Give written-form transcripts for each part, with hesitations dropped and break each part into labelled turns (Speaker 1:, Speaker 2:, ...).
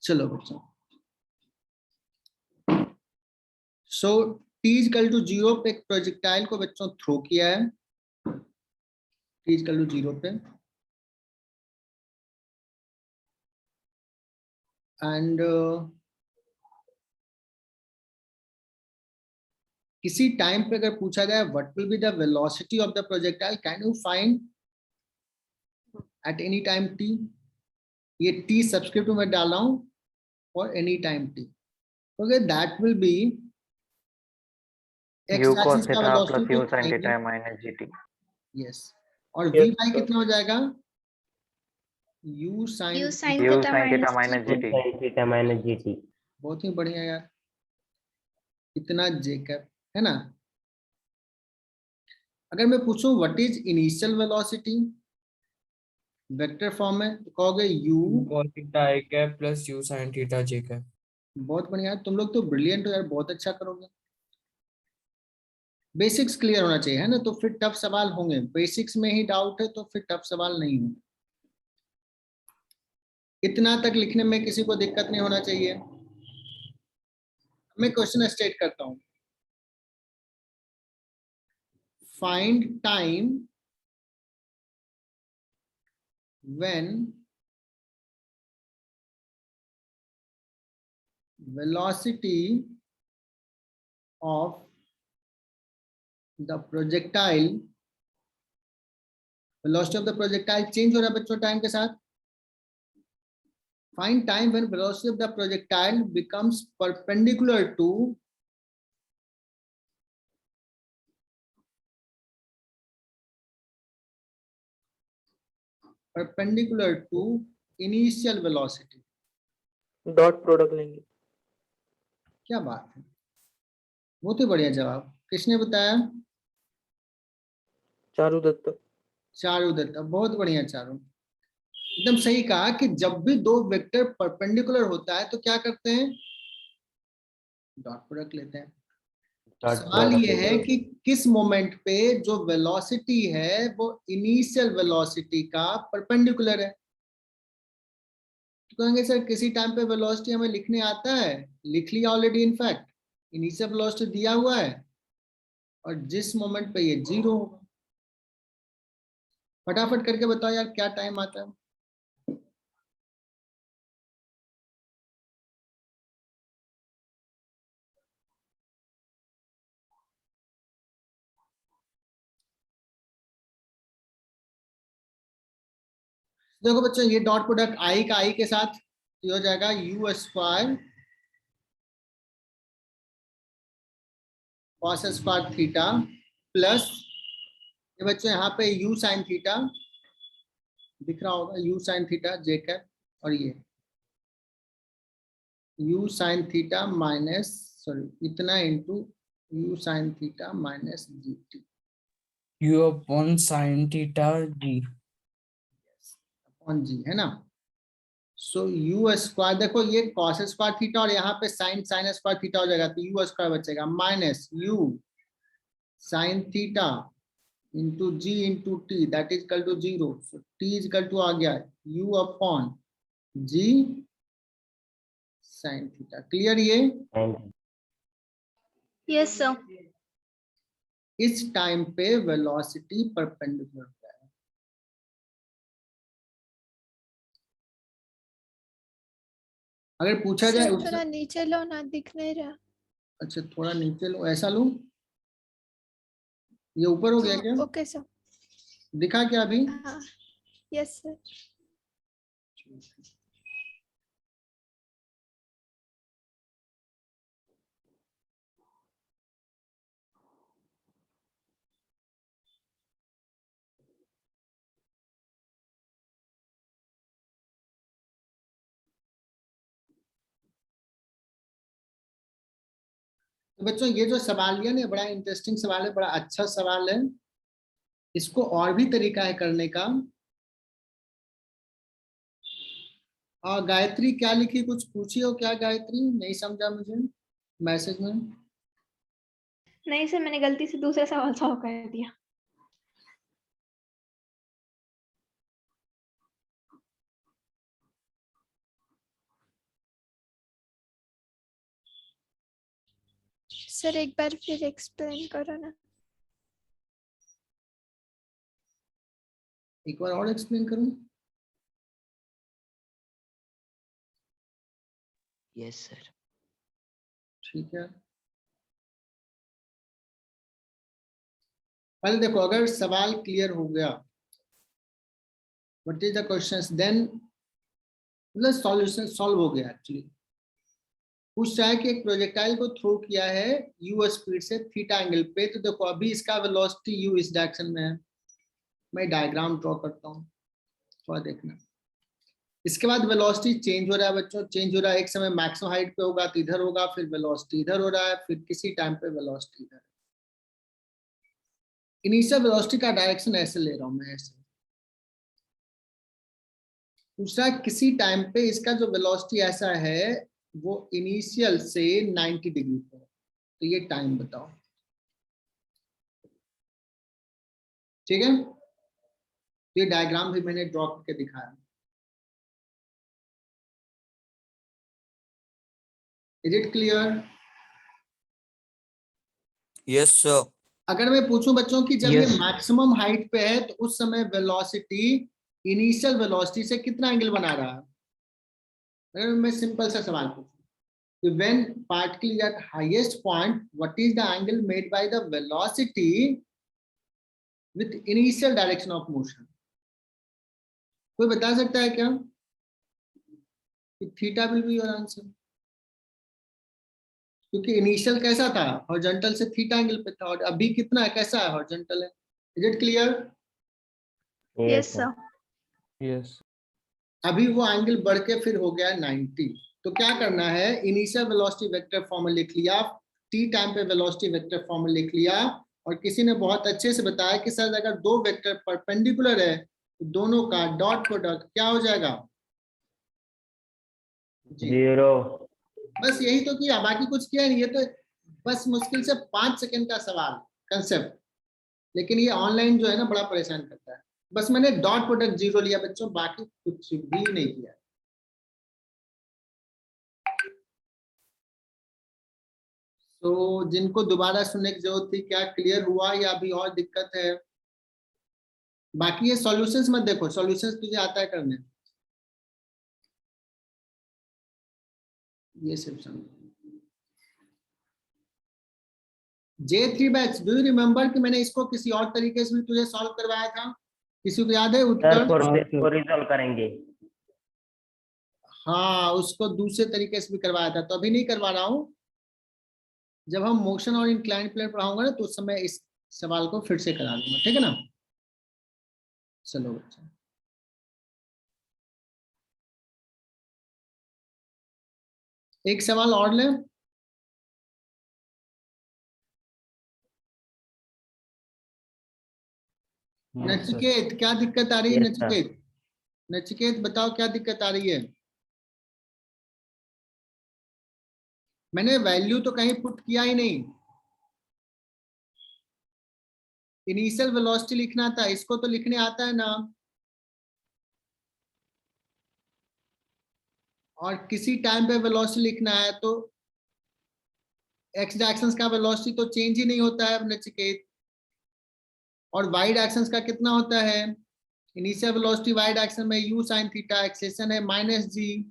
Speaker 1: चलो बच्चों, so T equal to 0 पे एक प्रोजेक्टाइल को बच्चों थ्रो किया है, टी इक्वल टू 0 पे, एंड किसी टाइम पे अगर पूछा जाए what will be the velocity of the projectile, can you find at any time T. ये टी सब्सक्रिप्ट में डाल रहा हूं for any time T, okay, that will be X
Speaker 2: u cos
Speaker 1: axis का
Speaker 2: theta
Speaker 1: वेलोसिटी
Speaker 2: plus
Speaker 1: तो
Speaker 2: u sin
Speaker 1: आएगी,
Speaker 2: theta minus gt।
Speaker 1: Yes, और V
Speaker 3: Yes,
Speaker 1: बाई
Speaker 3: sir.
Speaker 1: कितना हो जाएगा, you
Speaker 4: u
Speaker 1: sine
Speaker 4: sin
Speaker 2: u
Speaker 4: theta
Speaker 2: sin theta
Speaker 4: minus
Speaker 2: minus
Speaker 4: gt।
Speaker 2: gt।
Speaker 3: Sin theta minus gt.
Speaker 1: बहुत ही बढ़िया यार, इतना जेकब है ना। अगर मैं पूछूं what is initial velocity vector form में, तो कहोगे u,
Speaker 3: Cos theta I cap plus u sin theta j cap.
Speaker 1: बहुत बढ़िया, तुम लोग तो ब्रिलियंट हो यार, बहुत अच्छा करोगे। बेसिक्स क्लियर होना चाहिए है ना, तो फिर टफ सवाल होंगे, बेसिक्स में ही डाउट है तो फिर टफ सवाल नहीं होंगे। इतना तक लिखने में किसी को दिक्कत नहीं होना चाहिए। मैं क्वेश्चन स्टेट करता हूं, find time when velocity of the projectile, velocity of the projectile change हो रहा है बच्चों टाइम के साथ। Find time when velocity of the projectile becomes perpendicular to initial velocity.
Speaker 3: Dot product लेंगे।
Speaker 1: क्या बात है, बहुत ही बढ़िया जवाब, किसने बताया,
Speaker 3: चारू दत्त।
Speaker 1: चारू दत्ता, बहुत बढ़िया चारू, एकदम सही कहा कि जब भी दो वेक्टर परपेंडिकुलर होता है तो क्या करते हैं, डॉट प्रोडक्ट लेते हैं।
Speaker 3: डॉट
Speaker 1: सवाल
Speaker 3: प्रोडक्ट
Speaker 1: ये है
Speaker 3: लेंगे।
Speaker 1: कि किस मोमेंट पे जो वेलोसिटी है वो इनिशियल वेलोसिटी का परपेंडिकुलर है। तो कहेंगे सर किसी टाइम पे वेलोसिटी हमें लिखने आता है, लिख लिया ऑलरेडी, इनफैक्ट इनिशियल वेलोसिटी दिया हुआ है, और जिस मोमेंट पे ये 0 होगा। फटाफट करके बताओ यार क्या टाइम आता है। देखो बच्चों, ये डॉट प्रोडक्ट आई का आई के साथ ये हो जाएगा you square cos square theta plus, ये बच्चों यहाँ पे यू साइन थीटा दिख रहा होगा, u sine theta j cap, और ये u sine theta minus, sorry इतना into u sine theta minus g t
Speaker 3: u upon sin theta g।
Speaker 1: Upon g, है ना। सो यू स्क्वायर, देखो ये कॉस स्क्वायर थीटा और यहाँ पे साइन साइन स्क्वायर थीटा हो जाएगा, तो यू स्क्वायर बचेगा minus u sine theta into g into t that is equal to 0। So t is equal to आ गया u upon g sine theta. Clear ये,
Speaker 4: yes sir।
Speaker 1: इस time पे velocity perpendicular होता है। अगर पूछा जाए
Speaker 4: सर
Speaker 1: उससे,
Speaker 4: थोड़ा नीचे लो ना, दिख नहीं रहा।
Speaker 1: अच्छा थोड़ा नीचे लो, ऐसा लो, ये ऊपर हो गया क्या,
Speaker 4: ओके सर।
Speaker 1: दिखा क्या अभी,
Speaker 4: हाँ यस सर।
Speaker 1: तो बच्चों ये जो सवाल लिया ना, बड़ा इंटरेस्टिंग सवाल है, बड़ा अच्छा सवाल है। इसको और भी तरीका है करने का। गायत्री क्या लिखी, कुछ पूछी हो क्या गायत्री, नहीं समझा मुझे मैसेज में।
Speaker 4: नहीं सर, मैंने गलती से दूसरा सवाल सॉल्व कर दिया।
Speaker 2: सर एक बार फिर एक्सप्लेन करो ना।
Speaker 1: एक बार और एक्सप्लेन करूं?
Speaker 5: Yes sir.
Speaker 1: ठीक है, पहले देखो, अगर सवाल क्लियर हो गया, what is the question, then मतलब सॉल्यूशन सॉल्व हो गया। एक्चुअली पूछ रहा है कि एक प्रोजेक्टाइल को थ्रो किया है u स्पीड से थीटा एंगल पे, तो देखो अभी इसका वेलोसिटी u इस डायरेक्शन में है। मैं डायग्राम ड्रॉ करता हूँ, थोड़ा देखना। इसके बाद वेलोसिटी चेंज हो रहा है बच्चों, चेंज हो रहा है। एक समय मैक्सिमम हाइट पे होगा तो इधर होगा, फिर वेलोसिटी इधर हो रहा है, फिर किसी टाइम पे वेलोसिटी इधर। इनिशियल वेलोसिटी का डायरेक्शन ऐसे ले रहा हूं मैं, ऐसे। दूसरा, किसी टाइम पे इसका जो वेलोसिटी ऐसा है वो इनिशियल से 90 डिग्री पे है, तो ये टाइम बताओ। ठीक है, ये डायग्राम भी मैंने ड्रॉ करके दिखाया। Is it clear?
Speaker 3: Yes sir.
Speaker 1: अगर मैं पूछूं बच्चों कि जब ये
Speaker 5: Yes.
Speaker 1: मैक्सिमम हाइट पे है तो उस समय वेलोसिटी इनिशियल वेलोसिटी से कितना एंगल बना रहा है? अगर मैं सिंपल सा सवाल पूछूं, when particle is eight highest point, what is the angle made by the velocity with initial direction of motion? कोई बता सकता है क्या? Theta will be your answer, क्योंकि इनिशियल कैसा था, हॉरिजॉन्टल से थीटा एंगल पे था, और अभी कितना है, कैसा है, हॉरिजॉन्टल है। Is it clear?
Speaker 4: Yes sir.
Speaker 3: Yes.
Speaker 1: अभी वो एंगल बढ़ के फिर हो गया 90। तो क्या करना है, इनिशियल वेलोसिटी वेक्टर फॉर्मूला लिख लिया, टी टाइम पे वेलोसिटी वेक्टर फॉर्मूला लिख लिया, और किसी ने बहुत अच्छे से बताया कि सर अगर दो वेक्टर परपेंडिकुलर है तो दोनों का डॉट प्रोडक्ट क्या हो जाएगा?
Speaker 5: जीरो।
Speaker 1: बस यही तो किया, बाकी कुछ किया नहीं। ये तो बस मुश्किल से 5 सेकंड का सवाल, कंसेप्ट। लेकिन ये ऑनलाइन जो है ना बड़ा परेशान करता है। बस मैंने डॉट प्रोडक्ट जीरो लिया बच्चों, बाकी कुछ भी नहीं किया। तो जिनको दोबारा सुनने की जरूरत थी, क्या क्लियर हुआ या अभी और दिक्कत है? बाकी ये सॉल्यूशंस मत देखो, सॉल्यूशंस तुझे आता है करने, ये सिर्फ समझो। J3 batch, do you remember कि मैंने इसको किसी और तरीके से भी तुझे सॉल्व करवाया था? किसी को याद है
Speaker 5: सर
Speaker 1: उत्तर?
Speaker 5: प्रोसेस को रिजॉल्व करेंगे।
Speaker 1: हाँ, उसको दूसरे तरीके से भी करवाया था, तो अभी नहीं करवा रहा हूँ। जब हम मोशन और इंक्लाइंड प्लेन पढ़ाऊंगा ना तो उस समय इस सवाल को फिर से करा दूंगा, ठीक है ना? चलो बच्चा, एक सवाल और लें। नचिकेत, क्या दिक्कत आ रही है?
Speaker 5: Yes, sir.
Speaker 1: नचिकेत, नचिकेत बताओ क्या दिक्कत आ रही है? मैंने वैल्यू तो कहीं पुट किया ही नहीं। इनिशियल वेलोसिटी लिखना था, इसको तो लिखने आता है ना। और किसी टाइम पे वेलोसिटी लिखना है तो एक्स डायरेक्शन का वेलोसिटी तो चेंज ही नहीं होता है नचिकेत। और वाई डायरेक्शन का कितना होता है? इनिशियल वेलोसिटी वाई डायरेक्शन में u sin थीटा, एक्सेशन है -g।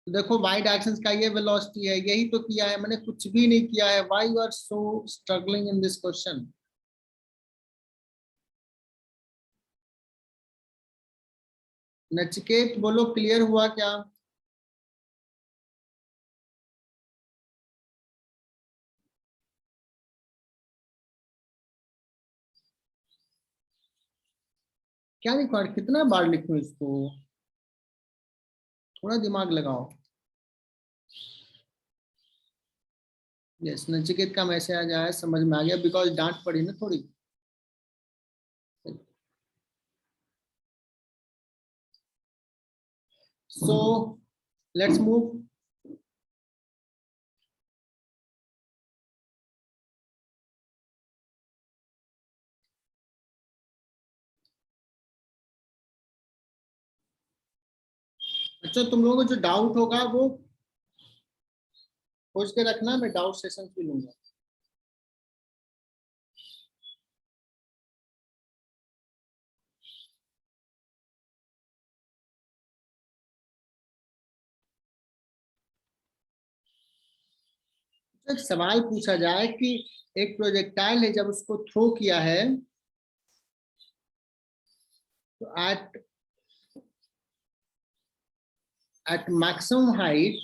Speaker 1: तो देखो वाई डायरेक्शन का ये वेलोसिटी है, यही तो किया है मैंने, कुछ भी नहीं किया है। Why you are so struggling in this question? Nachiket बोलो, क्लियर हुआ क्या? क्या रिकॉर्ड, कितना बार लिखूं इसको? थोड़ा दिमाग लगाओ। यस, नचिकेत का मैसेज आया, समझ में आ गया, बिकॉज डांट पड़ी ना थोड़ी। So let's move. अच्छा, तुम लोगों को जो डाउट होगा वो खोज के रखना, मैं डाउट सेशन भी लूंगा। तो एक सवाल पूछा जाए कि एक प्रोजेक्टाइल है, जब उसको थ्रो किया है तो at maximum height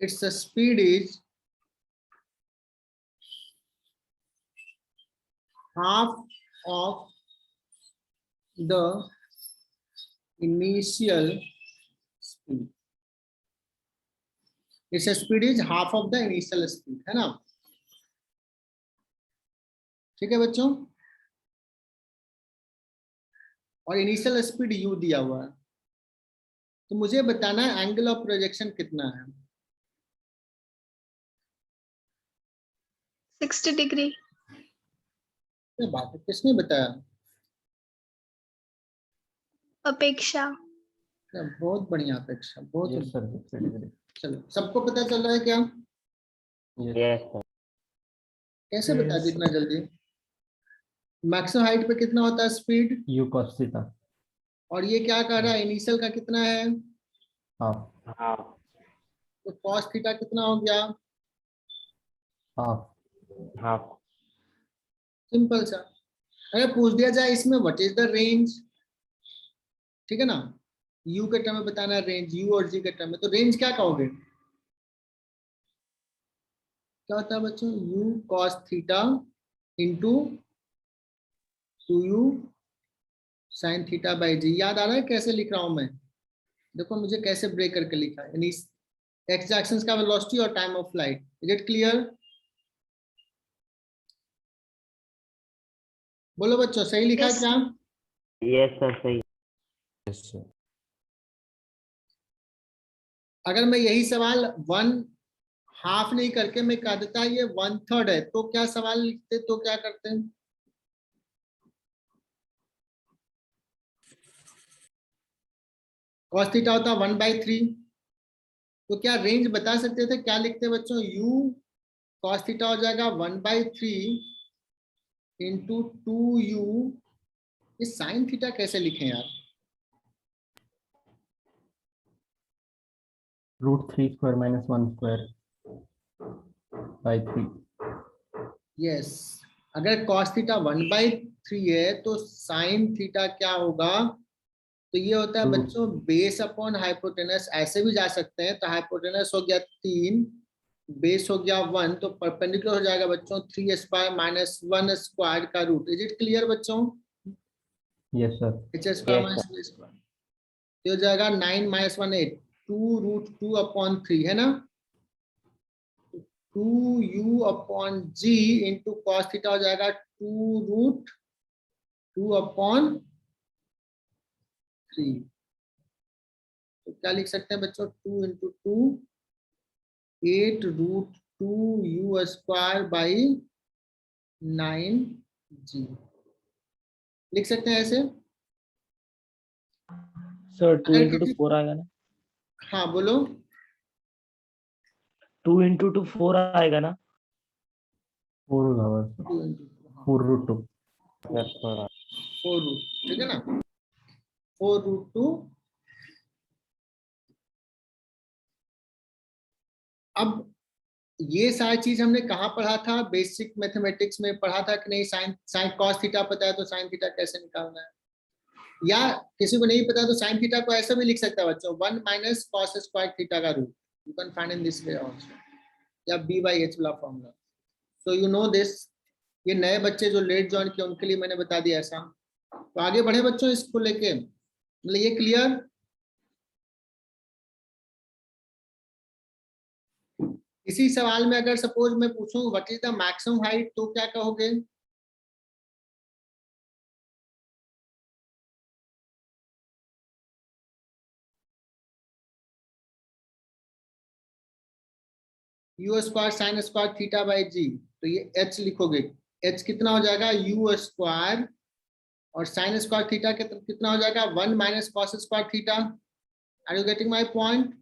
Speaker 1: its speed is half of the initial speed. Its speed is half of the initial speed, है ना? ठीक है बच्चों, और इनिशियल स्पीड u दिया हुआ है, तो मुझे बताना है एंगल ऑफ प्रोजेक्शन कितना है।
Speaker 2: 60 डिग्री।
Speaker 1: क्या बात है, किसने बताया?
Speaker 2: अपेक्षा।
Speaker 1: क्या बहुत बढ़िया अपेक्षा, बहुत
Speaker 6: यस सर 60 डिग्री।
Speaker 1: चलो, सबको पता चल रहा है क्या?
Speaker 5: Yes sir.
Speaker 1: कैसे बता दी
Speaker 3: Yes.
Speaker 1: इतना जल्दी? मैक्सिमम हाइट पे कितना होता है स्पीड?
Speaker 6: यू cos थीटा
Speaker 1: और ये क्या कर रहा है, इनिशियल का कितना है?
Speaker 6: हाफ
Speaker 5: हाँ
Speaker 1: तो cos थीटा कितना हो गया?
Speaker 6: हाफ
Speaker 5: हाँ
Speaker 1: सिंपल सा। अगर पूछ दिया जाए इसमें व्हाट इज द रेंज, ठीक है ना, u के टर्म में बताना है रेंज, u और g के टर्म में, तो रेंज क्या कहोगे? क्या होता है बच्चों? u cos theta into 2u sin theta by g. याद आ रहा है कैसे लिख रहा हूं मैं? देखो मुझे कैसे ब्रेक करके लिखा है, यानी एक्स एक्सिस का वेलोसिटी और time of flight. Is it clear? बोलो बच्चों, सही लिखा
Speaker 2: Yes.
Speaker 1: क्या?
Speaker 5: यस सर सही।
Speaker 6: Yes sir.
Speaker 1: अगर मैं यही सवाल 1/2 नहीं करके मैं कह देता ये 1/3 है, तो क्या सवाल लिखते, तो क्या करते हैं? cos थीटा होता 1/3, तो क्या रेंज बता सकते थे? क्या लिखते बच्चों? u cos थीटा हो जाएगा 1/3 इंटू 2u। ये साइन थीटा कैसे लिखें यार?
Speaker 6: √3 square minus 1 square by 3।
Speaker 1: Yes, अगर cos थीटा 1/3 है तो साइन थीटा क्या होगा? तो ये होता है बच्चों बेस अपॉन हाइपोटेनस, ऐसे भी जा सकते हैं। तो हाइपोटेनस हो गया 3, बेस हो गया 1, तो परपेंडिकुलर हो जाएगा बच्चों 3 स्क्वायर माइनस 1 स्क्वायर का रूट। इज इट क्लियर बच्चों?
Speaker 6: Yes sir.
Speaker 1: h square
Speaker 5: Yes,
Speaker 1: minus 3 square, तो हो जाएगा 9 माइनस 1 8, 2√2 अपॉन 3 है ना, 2u upon g into cos theta हो जाएगा 2√2 अपॉन 3। तो क्या लिख सकते हैं बच्चों? 2 into 2 8√2u square by 9g लिख सकते हैं ऐसे।
Speaker 7: सर 2
Speaker 1: अगर
Speaker 7: इंटू टू
Speaker 1: किसी,
Speaker 7: 4 आएगा ना?
Speaker 1: हाँ बोलो।
Speaker 7: 2 इंटू टू 4 आएगा ना?
Speaker 6: 4 होगा बस।
Speaker 1: 2 इंटू
Speaker 6: 4√2।
Speaker 5: Yes sir.
Speaker 1: 4 रूट, ठीक है ना, 4√2। अब ये सारी चीज हमने कहाँ पढ़ा था? बेसिक मैथमेटिक्स में पढ़ा था कि नहीं? साइन साइन कॉस थीटा पता है तो साइन थीटा कैसे निकालना है, या किसी को नहीं पता तो साइन थीटा को ऐसे भी लिख सकता है बच्चों, 1 माइनस कॉस स्क्वायर थीटा का root, you can find in this way also, या b/h वाला formula. So you know this. ये नए बच्चे जो लेट ज्वाइन किए उनके लिए मैंने बता दिया ऐसा। तो आगे बढ़े बच्चों इसको लेके, मतलब ये क्लियर? इसी सवाल में अगर सपोज मैं पूछूं what is the maximum height, तो क्या कहोगे? u square sine square theta by g, तो ये h लिखोगे। h कितना हो जाएगा? u स्क्वायर और साइन स्क्वायर थीटा कितना हो जाएगा? 1 minus cos square theta. Are you getting my point?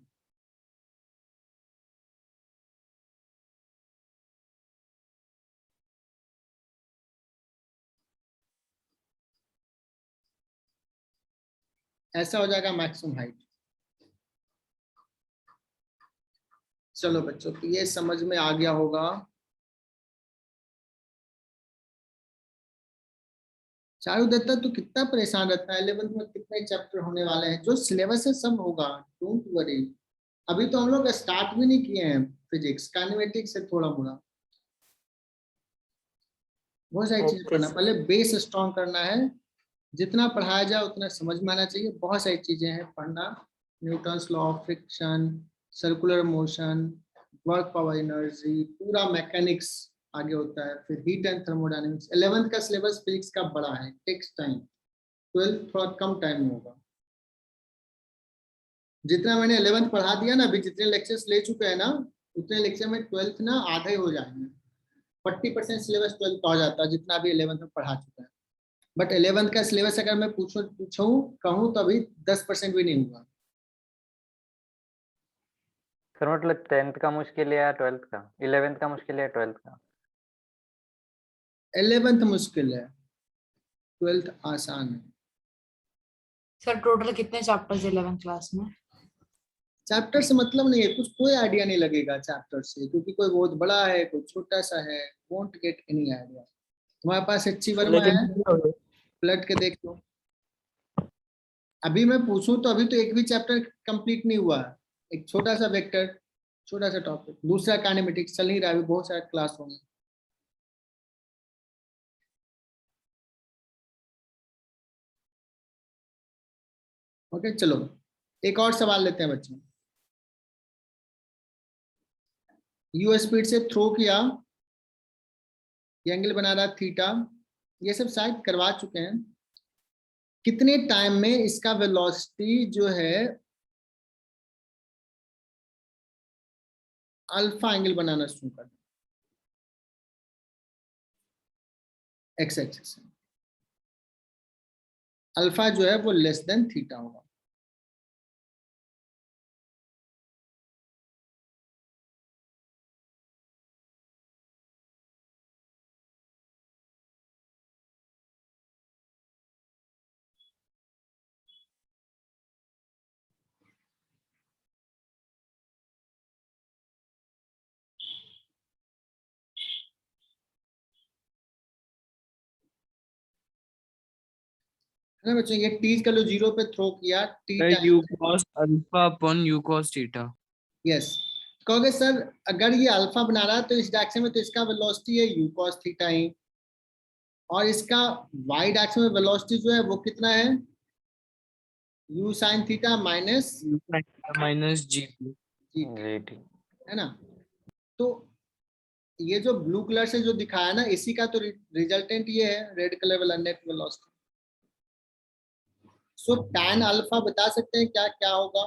Speaker 1: ऐसा हो जाएगा मैक्सिमम हाइट। चलो बच्चों, तो ये समझ में आ गया होगा। चारू दत्ता तो कितना परेशान रहता है, 11th में कितने चैप्टर होने वाले हैं, जो सिलेबस है सब होगा, डोंट वरी। अभी तो हम लोग स्टार्ट भी नहीं किए हैं, फिजिक्स काइनेमेटिक्स से थोड़ा मोड़ा बहुत सारी चीजें पढ़ना, पहले बेस स्ट्रॉन्ग करना है। जितना पढ़ाया जाए उतना समझ में आना चाहिए, बहुत सारी चीजें हैं पढ़ना। Newton's law of friction, circular motion, work power energy, पूरा मैकेनिक्स आगे होता है, फिर हीट एंड थर्मोडायनेमिक्स। 11th का सिलेबस फिजिक्स का बड़ा है, टेक्स टाइम। 12th थोड़ा कम टाइम में होगा। जितना मैंने 11th पढ़ा दिया ना, अभी जितने लेक्चर्स ले चुके हैं ना, उतने लेक्चर में 12th ना आधे हो जाएंगे। 40% सिलेबस 12th का हो जाता है, जितना भी 11th में पढ़ा चुका है। बट 11th का सिलेबस अगर मैं पूछूं कहूं तो अभी 10% भी नहीं हुआ।
Speaker 5: सर मतलब 10th का मुश्किल है या 12th का? 11th का मुश्किल है या 12th का?
Speaker 1: 11th मुश्किल है, 12th आसान है।
Speaker 8: सर टोटल कितने चैप्टर्स 11th क्लास में?
Speaker 1: चैप्टर से मतलब नहीं है, कुछ कोई आइडिया नहीं लगेगा चैप्टर से, क्योंकि कोई बहुत बड़ा है, कोई छोटा सा है, वोंट गेट एनी आइडिया। तुम्हारे पास अच्छी वर्मा है, पलट के देख लो। अभी मैं पूछूं तो अभी तो एक भी चैप्टर कंप्लीट नहीं हुआ है। एक छोटा सा वेक्टर, छोटा सा टॉपिक, दूसरा काइनेमेटिक्स चल नहीं रहा, अभी बहुत सारे क्लास होंगे। ओके चलो, एक और सवाल लेते हैं बच्चों। यू स्पीड से थ्रो किया, एंगल बना रहा थीटा, ये सब शायद करवा चुके हैं। कितने टाइम में इसका वेलोसिटी जो है अल्फा एंगल बनाना शुरू कर दें एक्स एक्सिस। अल्फा जो है वो लेस देन थीटा होगा। है ना बच्चों, ये टी का लो 0 पे थ्रो किया, T
Speaker 3: u cos alpha upon u cos theta।
Speaker 1: Yes, कहोगे सर अगर ये अल्फा बना रहा है तो इस डायरेक्शन में तो इसका वेलोसिटी है u cos थीटा ही, और इसका y डायरेक्शन में वेलोसिटी जो है वो कितना है u sin theta minus
Speaker 3: minus g
Speaker 1: g, है ना। तो ये जो ब्लू कलर से जो दिखाया ना, इसी का तो रिजल्टेंट ये है, रेड कलर वाला नेट वेलोसिटी। सो tan अल्फा बता सकते हैं क्या क्या होगा?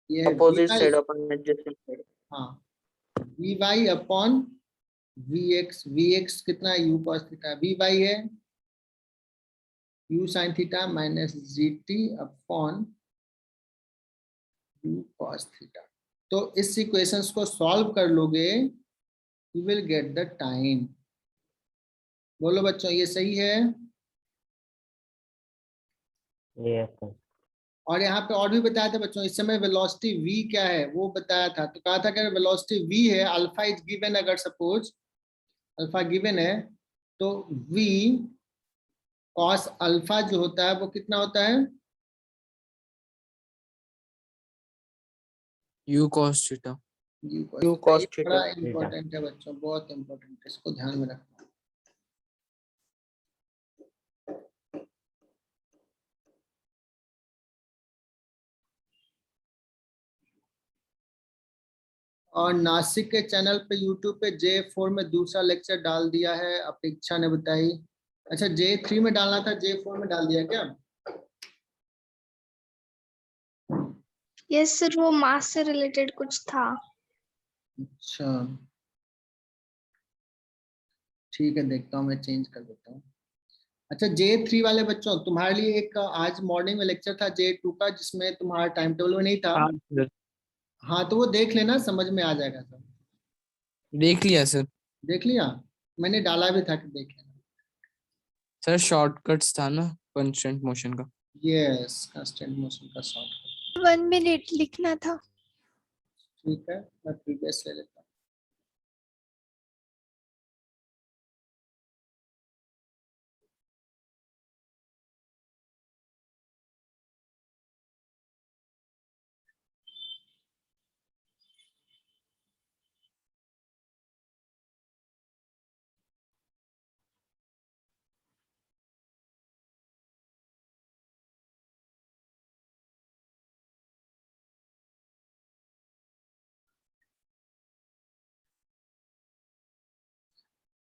Speaker 1: ये है
Speaker 7: अपोजिट
Speaker 1: Vy,
Speaker 7: साइड अपन एडजस्टेंट साइड।
Speaker 1: हाँ, Vy अपॉन Vx, Vx कितना है u cos थीटा, Vy है u sin theta minus gt upon u cos theta. तो इस इक्वेशंस को सॉल्व कर लोगे, you will get the time. बोलो बच्चों, ये सही है?
Speaker 5: Yes sir.
Speaker 1: और यहाँ पे और भी बताया था बच्चों, इस समय वेलोसिटी v क्या है वो बताया था। तो कहा था कि वेलोसिटी v है, अल्फा इज गिवन, अगर सपोज अल्फा गिवन है तो v cos अल्फा जो होता है वो कितना होता है?
Speaker 3: u cos theta।
Speaker 1: u
Speaker 7: cos
Speaker 1: cos बड़ा
Speaker 7: थीटा।
Speaker 1: इंपॉर्टेंट है बच्चों, बहुत इंपॉर्टेंट है, इसको ध्यान में रखना। और नासिक के चैनल पे यूट्यूब पे J4 में दूसरा लेक्चर डाल दिया है, अपेक्षा ने बताई। अच्छा, J3 में डालना था, J4 में डाल दिया क्या?
Speaker 2: यस सर, वो मास से रिलेटेड कुछ था।
Speaker 1: अच्छा ठीक है, देखता हूँ मैं चेंज कर देता हूँ। अच्छा, J3 वाले बच्चों, तुम्हारे लिए एक आज मॉर्निंग में लेक्चर था J2 का, जिसमें तुम्हारा टाइम टेबल में नहीं था।
Speaker 3: हाँ सर,
Speaker 1: हाँ तो वो देख लेना, समझ में आ जाएगा सब।
Speaker 3: देख लिया सर।
Speaker 1: देख लिया, मैंने डाला भी था कि देख लेना।
Speaker 3: सर शॉर्टकट्स था ना कांस्टेंट मोशन का।
Speaker 1: यस, कांस्टेंट मोशन का शॉर्ट।
Speaker 2: 1 मिनट लिखना था।
Speaker 1: ठीक है, मैं प्रीवियस ले लेता हूँ।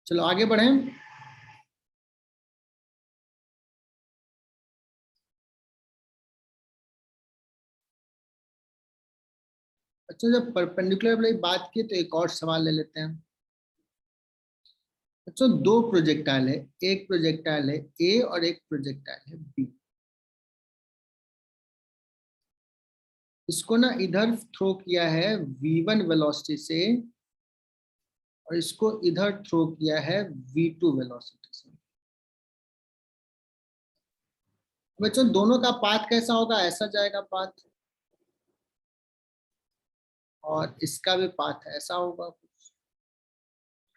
Speaker 1: चलो आगे बढ़ें। अच्छा, जब परपेंडिकुलर वाली बात की तो एक और सवाल ले लेते हैं। अच्छा, दो प्रोजेक्टाइल है, एक प्रोजेक्टाइल है ए और एक प्रोजेक्टाइल है बी। इसको ना इधर थ्रो किया है v1 वेलोसिटी से और इसको इधर थ्रो किया है v2 वेलोसिटी से। बच्चों दोनों का पाथ कैसा होगा, ऐसा जाएगा पाथ, और इसका भी पाथ ऐसा होगा, कुछ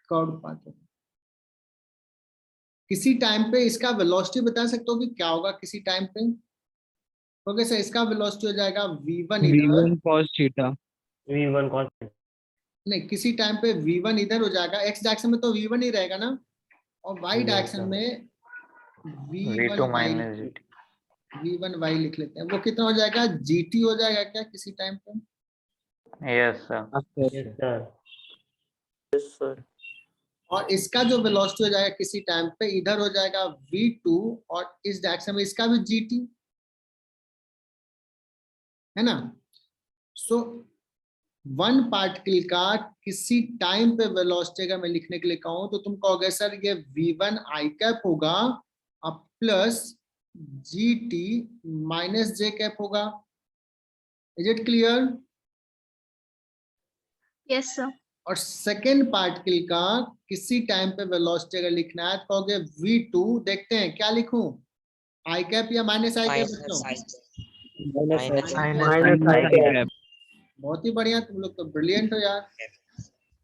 Speaker 1: कर्व पाथ होगा। किसी टाइम पे इसका वेलोसिटी बता सकते हो कि क्या होगा किसी टाइम पे? ओके सर, इसका वेलोसिटी हो जाएगा v1 इधर,
Speaker 3: V1 cos theta.
Speaker 7: V1 constant.
Speaker 1: नहीं किसी टाइम पे v1 इधर हो जाएगा, x डायरेक्शन में तो v1 ही रहेगा ना, और y डायरेक्शन में
Speaker 5: V2 minus
Speaker 1: v1y,
Speaker 5: GT।
Speaker 1: v1y लिख लेते हैं। वो कितना हो जाएगा, gt हो जाएगा क्या किसी टाइम पे?
Speaker 5: Yes sir.
Speaker 7: Yes, sir.
Speaker 1: और इसका जो वेलोसिटी हो जाएगा किसी टाइम पे इधर हो जाएगा v2, और इस डायरेक्शन में इसका भी gt है ना। सो वन पार्टिकल का किसी टाइम पे वेलोसिटी अगर मैं लिखने के लिए कहूं तो तुम कहोगे सर ये v1 i कैप होगा अब plus gt minus j cap होगा। Is it clear?
Speaker 2: Yes, sir.
Speaker 1: और सेकेंड पार्टिकल का किसी टाइम पे वेलोसिटी अगर लिखना है तो कहोगे v2, देखते हैं क्या लिखूं, i कैप या माइनस i कैप बच्चों?
Speaker 7: Minus I cap.
Speaker 1: बहुत ही बढ़िया, तुम लोग तो ब्रिलियंट हो यार,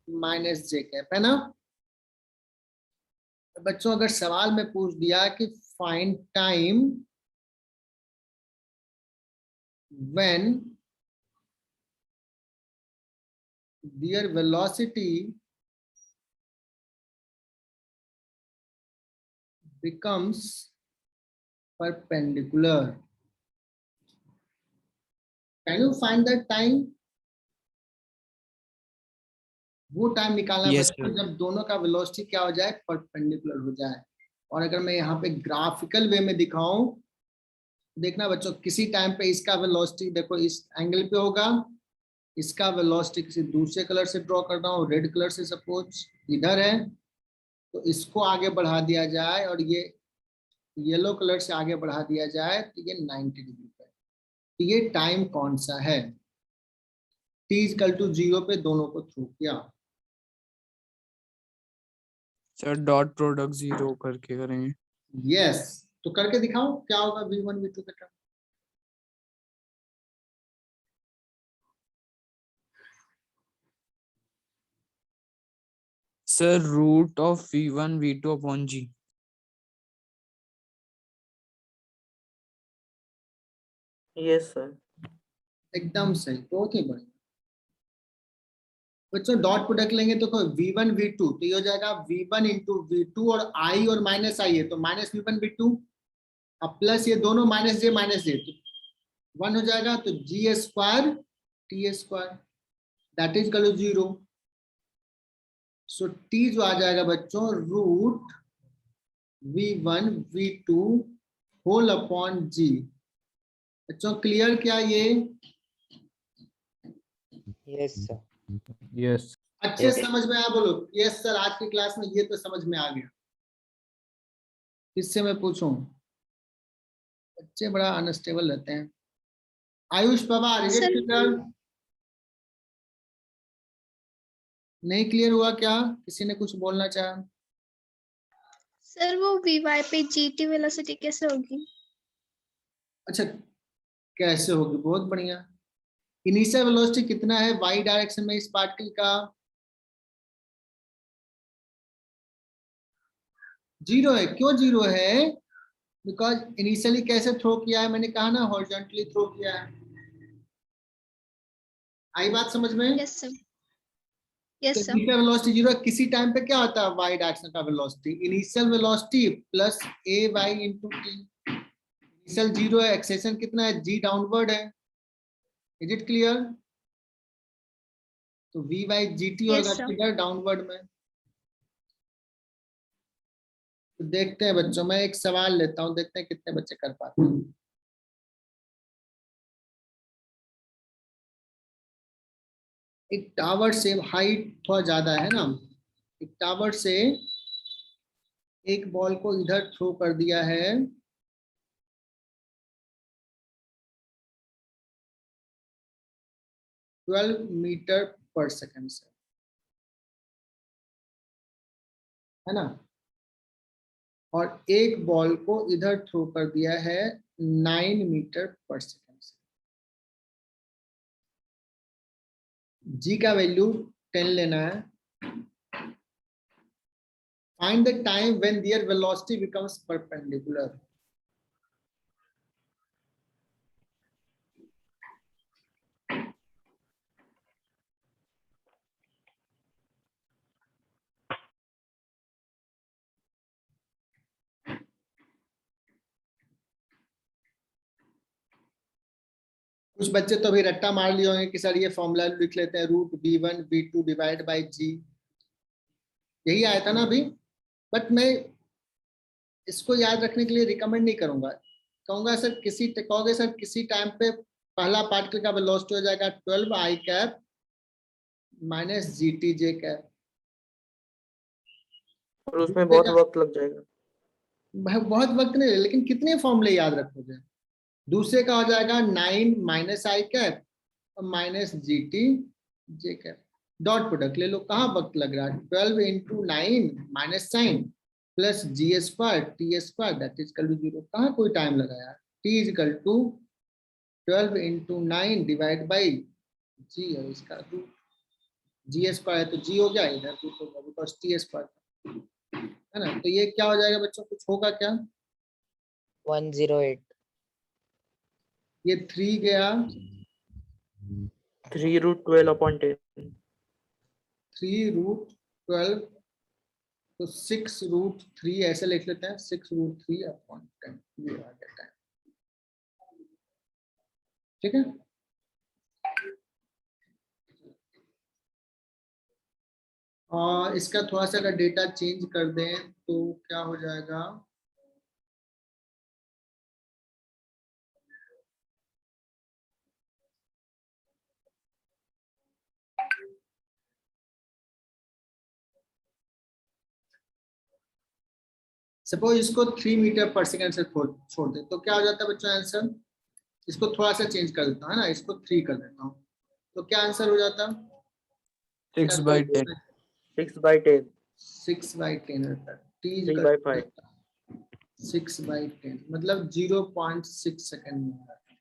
Speaker 1: माइनस जे कैप है ना। तो बच्चों अगर सवाल में पूछ दिया कि find time when there velocity becomes perpendicular, can you find that time? वो टाइम निकालना
Speaker 3: Yes,
Speaker 1: बच्चों
Speaker 3: sir.
Speaker 1: जब दोनों का वेलोसिटी क्या हो जाए, परपेंडिकुलर हो जाए। और अगर मैं यहाँ पे ग्राफिकल वे में दिखाऊं, देखना बच्चों किसी टाइम पे इसका वेलोसिटी देखो इस एंगल पे होगा, इसका वेलोसिटी किसी दूसरे कलर से ड्रॉ कर रहा हूँ, रेड कलर से सपोज इधर है, तो इसको आगे बढ़ा दिया जाए और ये येलो कलर से आगे बढ़ा दिया जाए तो ये 90 डिग्री पे। तो ये टाइम कौन सा है? t=0 पे दोनों को थ्रू किया।
Speaker 3: Sir, dot product 0 करके करेंगे.
Speaker 1: यस, तो करके दिखाओ क्या होगा v1 v2 का term.
Speaker 3: Sir, root of V1 V2 upon G.
Speaker 7: Yes, sir.
Speaker 1: एकदम सही, बहुत ही बढ़िया बच्चों। डॉट प्रोडक्ट लेंगे तो v1 v2 तो ये हो जाएगा v1 इंटू v2, और i और माइनस आई है तो माइनस v1 v2, अब प्लस ये दोनों माइनस जे तो 1 हो जाएगा, तो g square t square that is equal to 0। So t जो आ जाएगा बच्चों root v1 v2 whole upon g। बच्चों क्लियर क्या ये?
Speaker 6: Yes.
Speaker 1: अच्छे से समझ में आया बोलो यस सर, आज की क्लास में ये तो समझ में आ गया। किससे मैं पूछूं? बच्चे बड़ा अनस्टेबल रहते हैं। Ayush Pawar, is it
Speaker 2: Sir.
Speaker 1: Clear? नहीं क्लियर हुआ क्या? किसी ने कुछ बोलना चाहा?
Speaker 2: सर वो Vy पे GT वेलोसिटी कैसे होगी?
Speaker 1: अच्छा कैसे होगी, बहुत बढ़िया। इनिशियल वेलोसिटी कितना है y डायरेक्शन में इस पार्टिकल का? 0 है। क्यों 0 है? बिकॉज इनिशियली कैसे थ्रो किया है, मैंने कहा ना हॉरिजॉन्टली थ्रो किया है। आई बात समझ में?
Speaker 2: Yes sir, yes sir.
Speaker 1: Initial velocity 0 है। किसी टाइम पे क्या होता है y डायरेक्शन का velocity? Initial velocity plus ay into t। Initial 0 है, एक्सेलेरेशन कितना है? g डाउनवर्ड है। Is it clear? तो v by G T
Speaker 2: Yes,
Speaker 1: होगा
Speaker 2: sir.
Speaker 1: किधर? डाउनवर्ड में। तो देखते हैं बच्चों, मैं एक सवाल लेता हूं, देखते हैं कितने बच्चे कर पाते हैं। एक टावर से हाइट थोड़ा ज्यादा है ना, एक टावर से एक बॉल को इधर थ्रो कर दिया है 12 मीटर पर सेकंड से, है ना, और एक बॉल को इधर थ्रो कर दिया है 9 मीटर पर सेकंड से। जी का वैल्यू 10 लेना है। Find the time when there velocity becomes perpendicular. कुछ बच्चे तो अभी रट्टा मार लिए होंगे कि सर ये फॉर्मूला लिख लेते हैं, root v1 v2 divide by जी, यही आया था ना अभी। बट मैं इसको याद रखने के लिए रिकमेंड नहीं करूंगा, कहूंगा सर कहोगे सर किसी टाइम पे पहला पार्टिकल का वेलोसिटी हो जाएगा 12 आई cap minus g t j cap,
Speaker 7: और उसमें बहुत वक्त लग जाएगा।
Speaker 1: बहुत वक्त नहीं, लेकिन कितने फॉर्मूले याद रखोगे? दूसरे का हो जाएगा 9 minus i cap minus g t j cap, dot product ले लो, कहाँ वक्त लग रहा है? 12 into 9 minus sine plus g square t square that is equal to 0, कहाँ कोई टाइम लगा यार? T is equal to 12 into 9 divide by g, और इसका रूट जी स्क्वायर है तो जी हो गया, इधर रूट होगा बिकॉज टी स्क्वायर है ना। तो ये क्या हो जाएगा बच्चों, कुछ होगा क्या?
Speaker 9: 108।
Speaker 1: ये 3 गया,
Speaker 7: 3 रूट 12/10।
Speaker 1: 3 रूट 12, तो 6 रूट 3 ऐसे लिख लेते हैं, 6 रूट 3 अपॉन 10, ये आ गया टाइम। ठीक है, और इसका थोड़ा सा अगर डेटा चेंज कर दें तो क्या हो जाएगा? सपोज इसको 3 मीटर पर सेकंड से छोड़ दे तो क्या हो जाता है बच्चों आंसर? इसको थोड़ा सा चेंज कर देता हूँ, है ना, इसको 3 कर देता हूँ, तो क्या आंसर हो जाता?
Speaker 3: 6/10।
Speaker 7: 6/10।
Speaker 1: 6/10 रहता है, टी
Speaker 7: 3/5।
Speaker 1: 6/10 मतलब 0.6 सेकंड में होता है।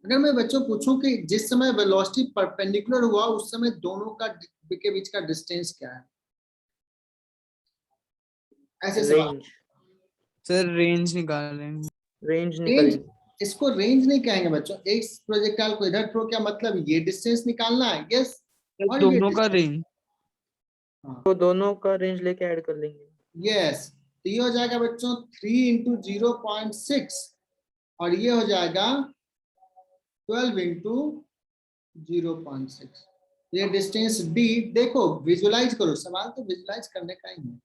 Speaker 1: अगर मैं बच्चों पूछूं कि जिस समय वेलोसिटी परपेंडिकुलर हुआ उस समय दोनों का के बीच का डिस्टेंस क्या है, ऐसे सवाल।
Speaker 7: रेंज
Speaker 3: सर रेंज निकालेंगे।
Speaker 7: रेंज
Speaker 1: रेंज,
Speaker 7: निकालेंगे।
Speaker 1: इसको रेंज नहीं कहेंगे बच्चों, एक प्रोजेक्टाइल को इधर थ्रो किया मतलब ये डिस्टेंस निकालना है, यस, और ये
Speaker 3: दोनों का
Speaker 1: distance।
Speaker 3: रेंज।
Speaker 1: हाँ
Speaker 7: तो दोनों का रेंज लेके ऐड कर लेंगे।
Speaker 1: यस, तो ये हो जाएगा बच्चों 3 इंटू 0.6 और ये हो जाएगा 12 इंटू 0.6, ये डिस्टेंस डी। देखो विजुलाइज करो, सवाल तो विजुलाइज करने का ही है।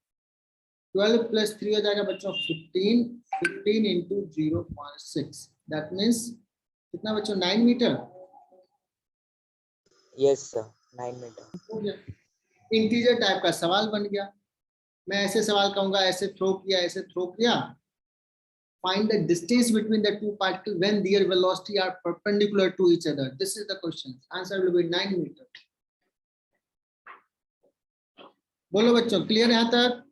Speaker 1: 12 प्लस 3 हो जाएगा बच्चों 15, 15 इंटू 0.6 दैट मीन्स कितना बच्चों? 9 मीटर
Speaker 9: यस सर, 9 मीटर।
Speaker 1: हो गया। इंटीजर टाइप का सवाल बन गया। मैं ऐसे सवाल कहूंगा, ऐसे थ्रो किया, ऐसे थ्रो किया, find the distance between the two particles when their velocity are perpendicular to each other. This is the question. Answer will be 9 meter. बोलो बच्चों, क्लियर यहाँ तक?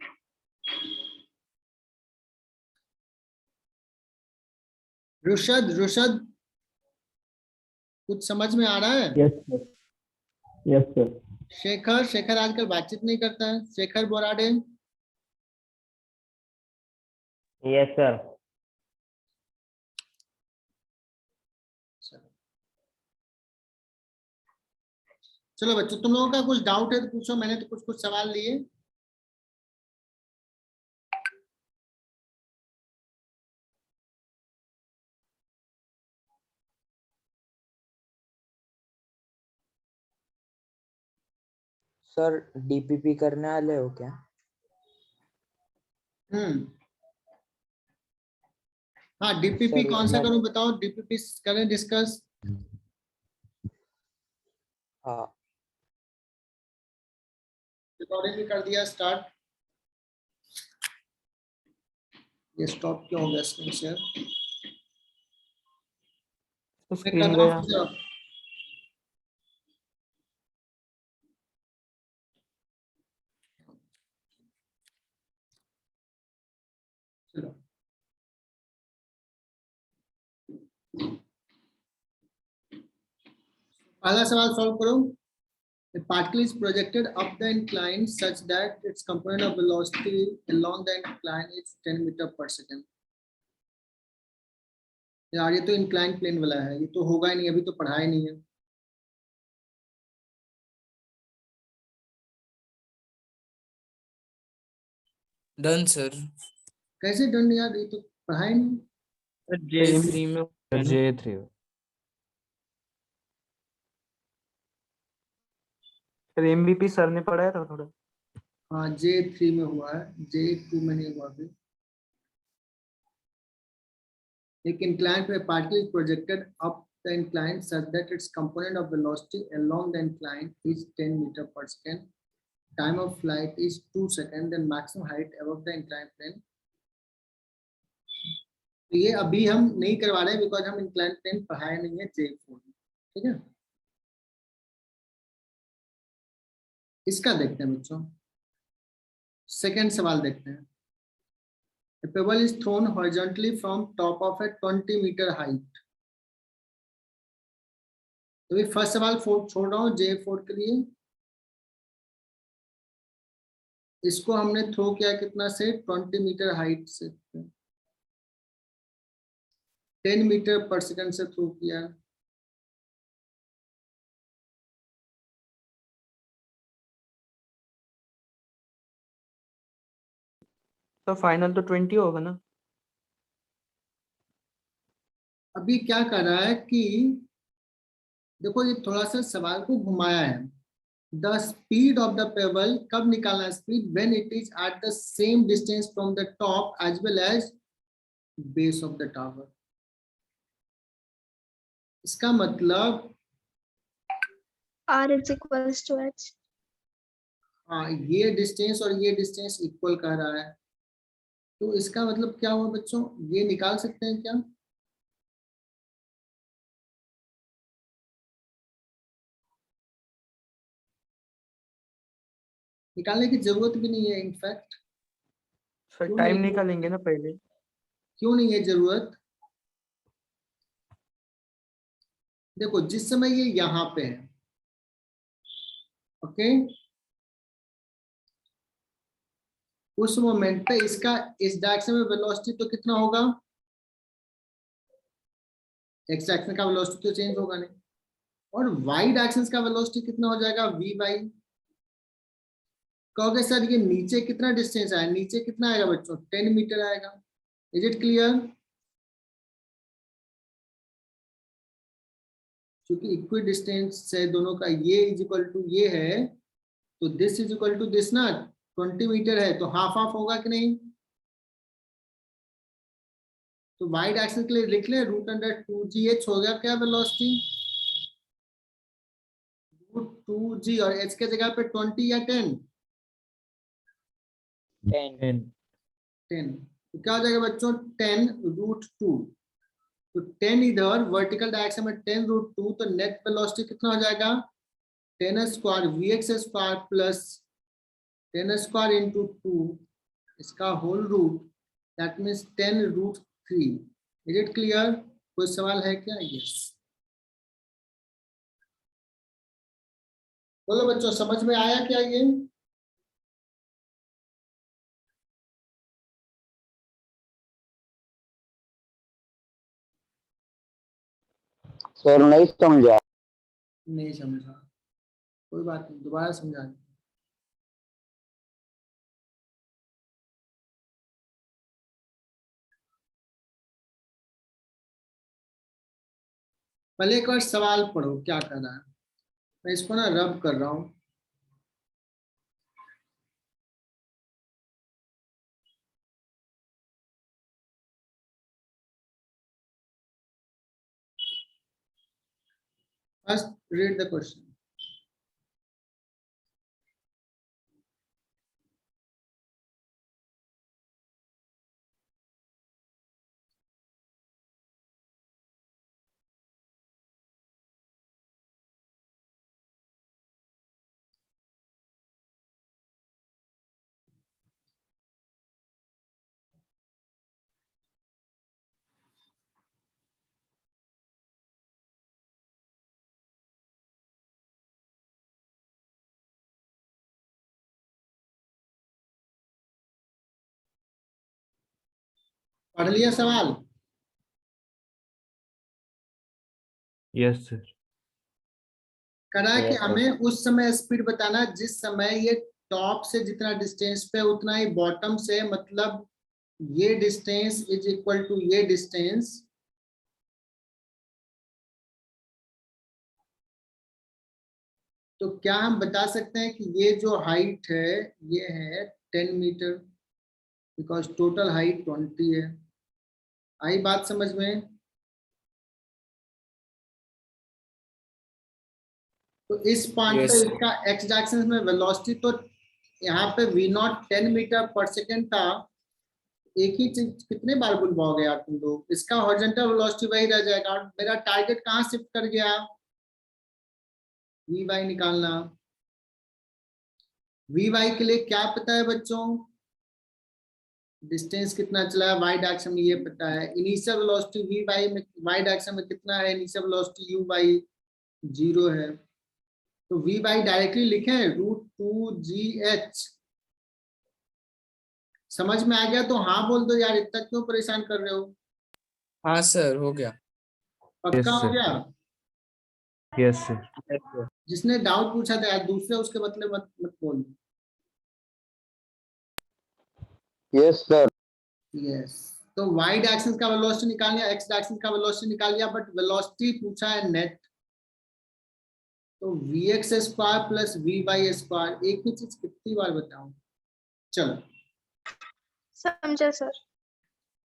Speaker 1: रुशद, रुशद कुछ समझ में आ रहा है?
Speaker 6: Yes sir, yes sir.
Speaker 1: Shekhar आजकल बातचीत नहीं करता है। Shekhar Borade,
Speaker 6: yes sir.
Speaker 1: चलो बच्चों, तुम लोगों का कुछ डाउट है तो पूछो, मैंने तो कुछ कुछ सवाल लिए।
Speaker 9: सर डीपीपी करने वाले हो क्या?
Speaker 1: हाँ, डीपीपी
Speaker 9: सर
Speaker 1: कौन सा
Speaker 9: मैं
Speaker 1: करूं बताओ, डीपीपी करें डिस्कस।
Speaker 9: हाँ
Speaker 1: रिकॉर्डिंग भी कर दिया स्टार्ट। ये स्टॉप क्यों हो गया स्क्रीन शेयर?
Speaker 7: तो
Speaker 1: मैं कर
Speaker 7: स्क्रीन
Speaker 1: रहा
Speaker 7: गया।
Speaker 1: हूँ फिर। चलो पहला सवाल सॉल्व करो। A particle is projected up the incline such that its component of velocity along the incline is 10 meter per second. यार ये तो incline plane वाला है, ये तो होगा ही नहीं, अभी तो पढ़ा ही नहीं है।
Speaker 3: Done sir.
Speaker 1: कैसे डन यार, ये तो पढ़ा ही नहीं।
Speaker 3: J3 में
Speaker 6: J3।
Speaker 7: सर एमबीपी सर ने पढ़ाया था थोड़ा।
Speaker 1: हाँ J3 में हुआ है, J2 में नहीं हुआ अभी। एक incline पे particle is projected up the incline such that its component of velocity along the incline is 10 meter per second. Time of flight is 2 seconds. Then maximum height above the inclined plane. तो ये अभी हम नहीं करवा रहे because हम incline plane पढ़ाए नहीं है J4 में, ठीक है। इसका देखते हैं बच्चों, सेकंड सवाल देखते हैं। A pebble is thrown horizontally from top of a 20 meter height. तो ये फर्स्ट सवाल छोड़ रहा हूँ J4 के लिए। इसको हमने थ्रो किया कितना से, 20 मीटर हाइट से, 10 मीटर पर सेकंड से थ्रो किया।
Speaker 7: तो फाइनल तो 20 होगा ना।
Speaker 1: अभी क्या कर रहा है कि देखो, ये थोड़ा सा सवाल को घुमाया है। The speed of the pebble, कब निकालना है speed, when it is at the same distance from the top as well as base of the tower. इसका मतलब
Speaker 2: R is equals to H.
Speaker 1: हाँ, ये डिस्टेंस और ये डिस्टेंस इक्वल कर रहा है, तो इसका मतलब क्या हुआ बच्चों, ये निकाल सकते हैं क्या? निकालने की जरूरत भी नहीं है इनफैक्ट।
Speaker 7: सर
Speaker 1: क्यों
Speaker 7: टाइम
Speaker 1: नहीं?
Speaker 7: निकालेंगे ना पहले।
Speaker 1: क्यों नहीं है जरूरत? देखो जिस समय ये यहाँ पे है, ओके, उस मोमेंट पे इसका इस डायरेक्शन में वेलोसिटी तो कितना होगा, एक्स डायरेक्शन का वेलोसिटी तो चेंज होगा नहीं, और वाई डायरेक्शन का वेलोसिटी कितना हो जाएगा, वी वाई। कहोगे सर ये नीचे कितना डिस्टेंस आया, नीचे कितना आएगा बच्चों, 10 मीटर आएगा। Is it clear? क्योंकि इक्वल डिस्टेंस है दोनों का, ये इज इक्वल टू ये है, तो this is equal to this ना, 20 मीटर है तो हाफ हाफ होगा कि नहीं। तो वाई डायरेक्शन के लिए लिख ले √2gh हो गया क्या वेलोसिटी, √2g, और h के जगह पे 20 या 10,
Speaker 9: 10
Speaker 1: 10, तो क्या हो जाएगा बच्चों, 10√2। तो 10 इधर वर्टिकल डायरेक्शन में 10√2, तो नेट वेलोसिटी कितना हो जाएगा, 10 square vx square plus 10 square into 2 इसका whole root, that means 10√3। Is it clear? कोई सवाल है क्या? यस। बोलो बच्चों, समझ में आया क्या ये?
Speaker 9: सर नहीं समझा।
Speaker 1: नहीं समझा, कोई बात नहीं, दोबारा समझा। पहले एक बार सवाल पढ़ो क्या कर रहा है। मैं इसको ना रब कर रहा हूं। First read the question. पढ़ लिया सवाल?
Speaker 7: Yes sir.
Speaker 1: करा कि
Speaker 9: Yes, sir.
Speaker 1: हमें उस समय स्पीड बताना जिस समय ये टॉप से जितना डिस्टेंस पे उतना ही बॉटम से, मतलब ये डिस्टेंस इज इक्वल टू ये डिस्टेंस। तो क्या हम बता सकते हैं कि ये जो हाइट है ये है 10 मीटर, बिकॉज टोटल हाइट 20 है। आई बात समझ में? तो इस पॉइंट
Speaker 3: Yes,
Speaker 1: पे
Speaker 3: sir.
Speaker 1: इसका एक्स डायरेक्शन में वेलोसिटी, तो यहाँ पे v0 10 मीटर पर सेकेंड था। एक ही चीज कितने बार बुलवाओगे यार तुम लोग? इसका हॉरिजॉन्टल वेलोसिटी वही रह जाएगा। और मेरा टारगेट कहाँ शिफ्ट कर गया? vy निकालना। vy के लिए क्या पता है बच्चों? डिस्टेंस कितना चला है y डायरेक्शन में ये पता है। इनिशियल वेलोसिटी vy में y डायरेक्शन में कितना है? इनिशियल वेलोसिटी uy 0 है। तो vy डायरेक्टली लिखें √2gh। समझ में आ गया तो हाँ बोल दो यार, इतना क्यों परेशान कर रहे हो?
Speaker 3: हाँ सर, हो गया।
Speaker 1: पक्का हो
Speaker 7: sir.
Speaker 1: गया?
Speaker 7: Yes sir.
Speaker 1: जिसने डाउट पूछा था यार, दूसरे उसके बदले मत मत बोल।
Speaker 9: Yes, sir.
Speaker 1: यस, तो y डायरेक्शन का वेलोसिटी निकाल लिया, x डायरेक्शन का वेलोसिटी निकाल लिया, बट वेलोसिटी पूछा है नेट। तो vx square plus vy square, एक ही चीज कितनी बार बताऊं? चलो
Speaker 2: समझा सर।